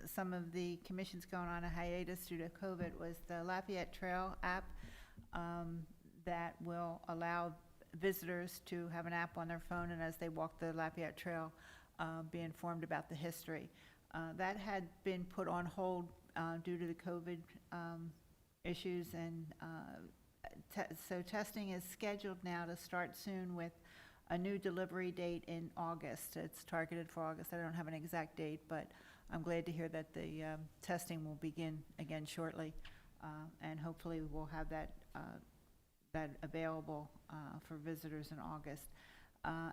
some of the commissions going on a hiatus due to COVID was the Lafayette Trail app that will allow visitors to have an app on their phone, and as they walk the Lafayette Trail, be informed about the history. That had been put on hold due to the COVID issues, and so testing is scheduled now to start soon with a new delivery date in August. It's targeted for August. I don't have an exact date, but I'm glad to hear that the testing will begin again shortly, and hopefully we'll have that available for visitors in August.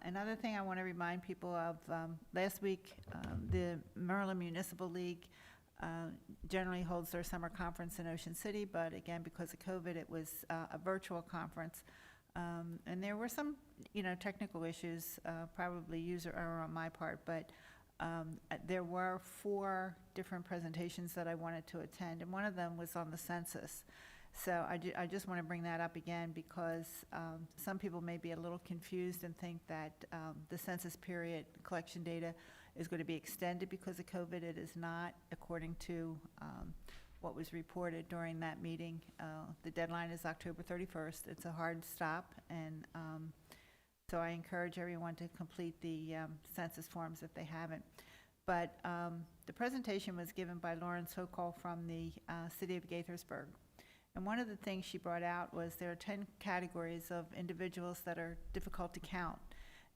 Another thing I want to remind people of, last week the Maryland Municipal League generally holds their summer conference in Ocean City, but again, because of COVID, it was a virtual conference. And there were some, technical issues, probably user error on my part, but there were 4 different presentations that I wanted to attend, and one of them was on the census. So I just want to bring that up again because some people may be a little confused and think that the census period collection data is going to be extended because of COVID. It is not, according to what was reported during that meeting. The deadline is October 31st. It's a hard stop, and so I encourage everyone to complete the census forms if they haven't. But the presentation was given by Lauren Sokol from the city of Gaithersburg. And one of the things she brought out was there are 10 categories of individuals that are difficult to count.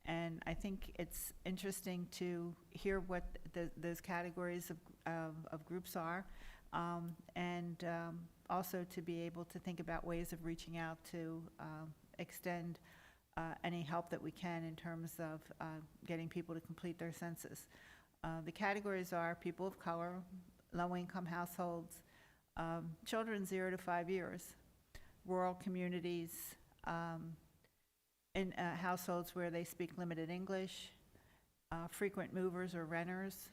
And I think it's interesting to hear what those categories of groups are, and also to be able to think about ways of reaching out to extend any help that we can in terms of getting people to complete their census. The categories are people of color, low-income households, children 0 to 5 years, rural communities, in households where they speak limited English, frequent movers or renters,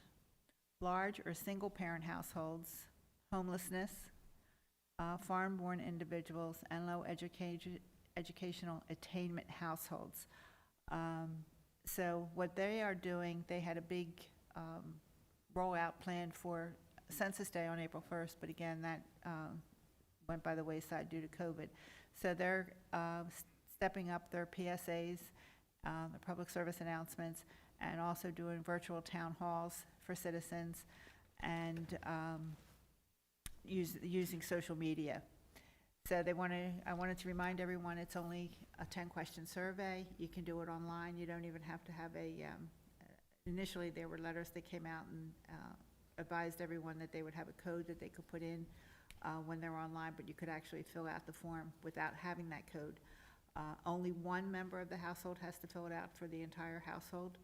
large or single-parent households, homelessness, foreign-born individuals, and low educational attainment households. So what they are doing, they had a big rollout plan for Census Day on April 1st, but again, that went by the wayside due to COVID. So they're stepping up their PSAs, the public service announcements, and also doing virtual town halls for citizens, and using social media. So I wanted to remind everyone it's only a 10-question survey. You can do it online. You don't even have to have initially there were letters that came out and advised everyone that they would have a code that they could put in when they're online, but you could actually fill out the form without having that code. Only one member of the household has to fill it out for the entire household.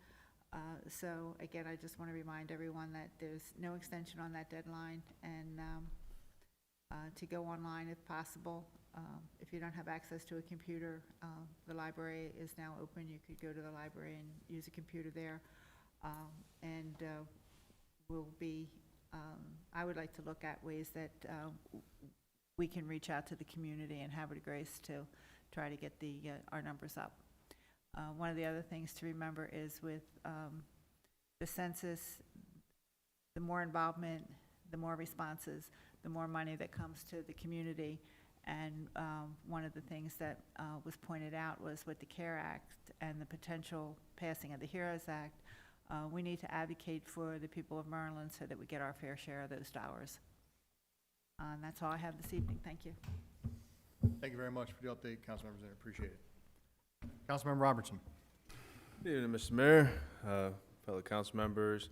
So again, I just want to remind everyone that there's no extension on that deadline, and to go online if possible. If you don't have access to a computer, the library is now open. You could go to the library and use a computer there. And we'll be, I would like to look at ways that we can reach out to the community and Havre de Grace to try to get our numbers up. One of the other things to remember is with the census, the more involvement, the more responses, the more money that comes to the community. And one of the things that was pointed out was with the CARE Act and the potential passing of the HEROES Act, we need to advocate for the people of Maryland so that we get our fair share of those dollars. And that's all I have this evening. Thank you. Thank you very much for the update, Councilmember Zinn. Appreciate it. Councilmember Robertson. Good evening, Mr. Mayor, fellow council members,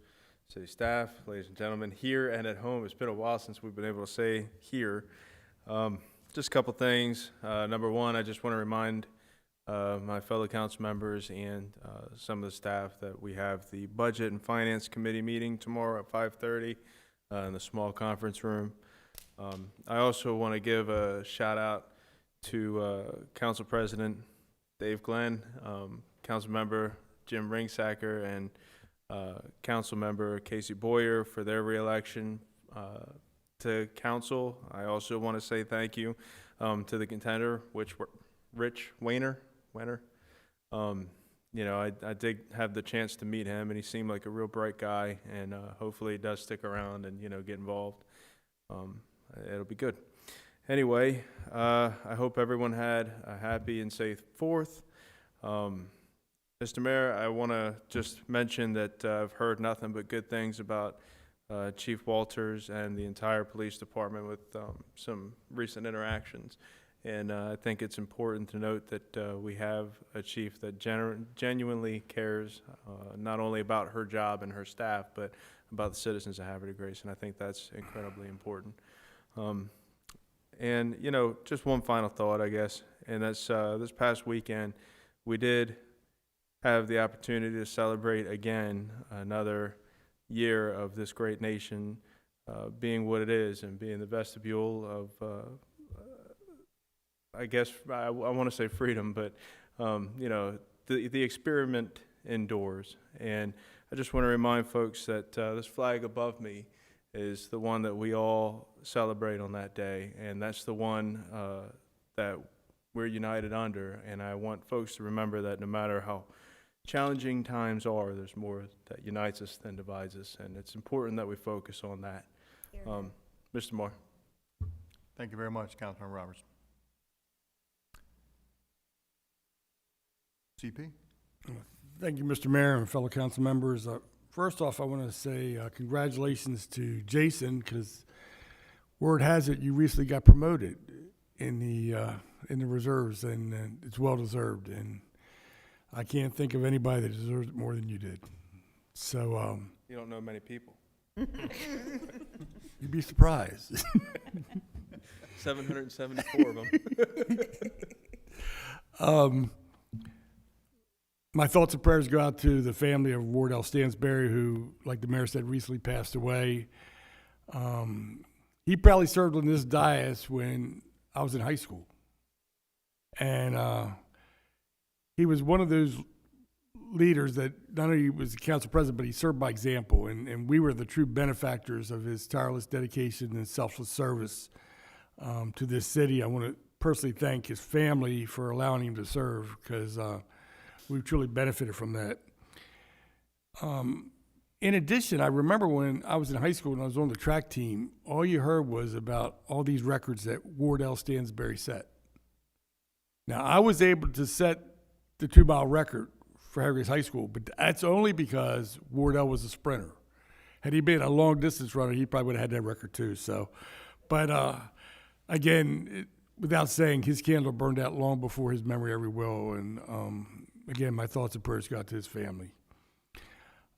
city staff, ladies and gentlemen, here and at home. It's been a while since we've been able to say here. Just a couple things. Number one, I just want to remind my fellow council members and some of the staff that we have the Budget and Finance Committee meeting tomorrow at 5:30 in the small conference room. I also want to give a shout out to Council President Dave Glenn, Council Member Jim Ringsacker, and Council Member Casey Boyer for their reelection to council. I also want to say thank you to the contender, Rich Weiner. You know, I did have the chance to meet him, and he seemed like a real bright guy, and hopefully he does stick around and, you know, get involved. It'll be good. Anyway, I hope everyone had a happy and safe 4th. Mr. Mayor, I want to just mention that I've heard nothing but good things about Chief Walters and the entire police department with some recent interactions. And I think it's important to note that we have a chief that genuinely cares not only about her job and her staff, but about the citizens of Havre de Grace, and I think that's incredibly important. And, you know, just one final thought, I guess, and that's this past weekend, we did have the opportunity to celebrate again another year of this great nation being what it is and being the vestibule of I guess I want to say freedom, but you know, the experiment indoors. And I just want to remind folks that this flag above me is the one that we all celebrate on that day, and that's the one that we're united under. And I want folks to remember that no matter how challenging times are, there's more that unites us than divides us, and it's important that we focus on that. Mr. Moore. Thank you very much, Councilmember Roberts. CP? Thank you, Mr. Mayor and fellow council members. First off, I want to say congratulations to Jason, because word has it you recently got promoted in the reserves, and it's well deserved. And I can't think of anybody that deserves it more than you did. So You don't know many people. you'd be surprised. 774 of them. My thoughts and prayers go out to the family of Wardell Stansberry, who, like the mayor said, recently passed away. He probably served on this dais when I was in high school. And he was one of those leaders that not only was the council president, but he served by example. And we were the true benefactors of his tireless dedication and selfless service to this city. I want to personally thank his family for allowing him to serve, because we've truly benefited from that. In addition, I remember when I was in high school and I was on the track team, all you heard was about all these records that Wardell Stansberry set. Now, I was able to set the 2-mile record for Havre High School, but that's only because Wardell was a sprinter. Had he been a long distance runner, he probably would have had that record too. So, but again, without saying, his candle burned out long before his memory ever will. And again, my thoughts and prayers go out to his family.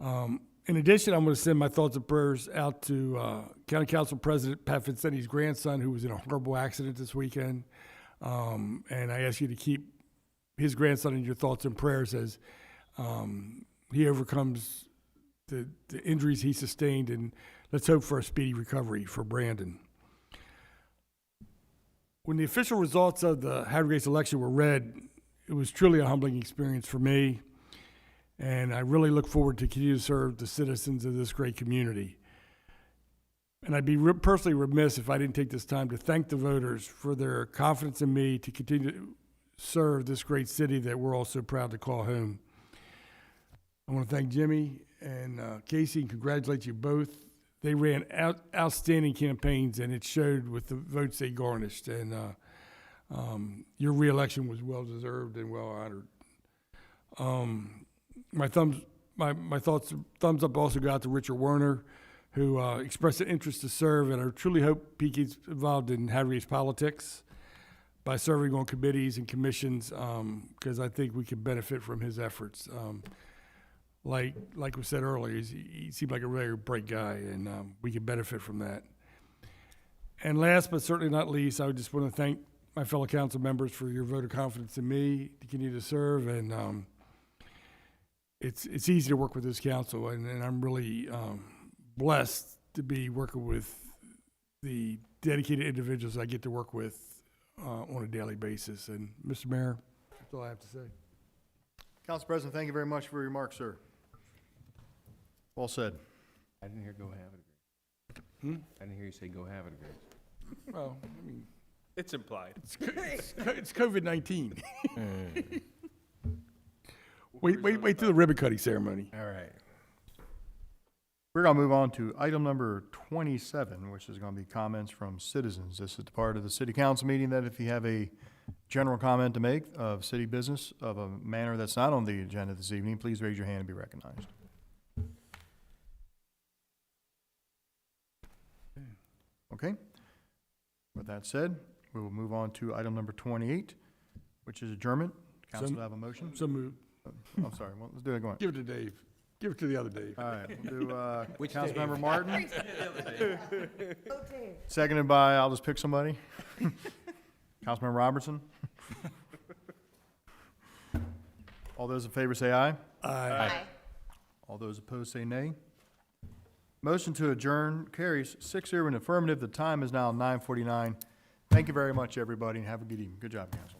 In addition, I'm going to send my thoughts and prayers out to County Council President Pat Vincenti's grandson, who was in a horrible accident this weekend. And I ask you to keep his grandson in your thoughts and prayers as he overcomes the injuries he sustained. And let's hope for a speedy recovery for Brandon. When the official results of the Havre election were read, it was truly a humbling experience for me, and I really look forward to continue to serve the citizens of this great community. And I'd be personally remiss if I didn't take this time to thank the voters for their confidence in me to continue to serve this great city that we're all so proud to call home. I want to thank Jimmy and Casey and congratulate you both. They ran outstanding campaigns, and it showed with the votes they garnished. And your reelection was well deserved and well honored. My thumbs up also go out to Richard Werner, who expressed an interest to serve, and I truly hope he gets involved in Havre's politics by serving on committees and commissions, because I think we can benefit from his efforts. Like we said earlier, he seemed like a very bright guy, and we can benefit from that. And last but certainly not least, I just want to thank my fellow council members for your vote of confidence in me to continue to serve. And it's easy to work with this council, and I'm really blessed to be working with the dedicated individuals I get to work with on a daily basis. And Mr. Mayor, that's all I have to say. Council President, thank you very much for your remarks, sir. Well said. I didn't hear go have it agree. I didn't hear you say go have it agree. Well, I mean, It's implied. it's COVID-19. Wait till the ribbon cutting ceremony. All right. We're going to move on to item number 27, which is going to be comments from citizens. This is the part of the city council meeting that if you have a general comment to make of city business of a manner that's not on the agenda this evening, please raise your hand and be recognized. Okay. With that said, we will move on to item number 28, which is adjournment. Council, to have a motion? So moved. I'm sorry. Well, let's do it. Go on. Give it to Dave. Give it to the other Dave. All right. We'll do Councilmember Martin. Seconded by, I'll just pick somebody. Councilmember Robertson. All those in favor say aye. Aye. All those opposed say nay. Motion to adjourn carries 6-0 in affirmative. The time is now 9:49. Thank you very much, everybody, and have a good evening. Good job, Council.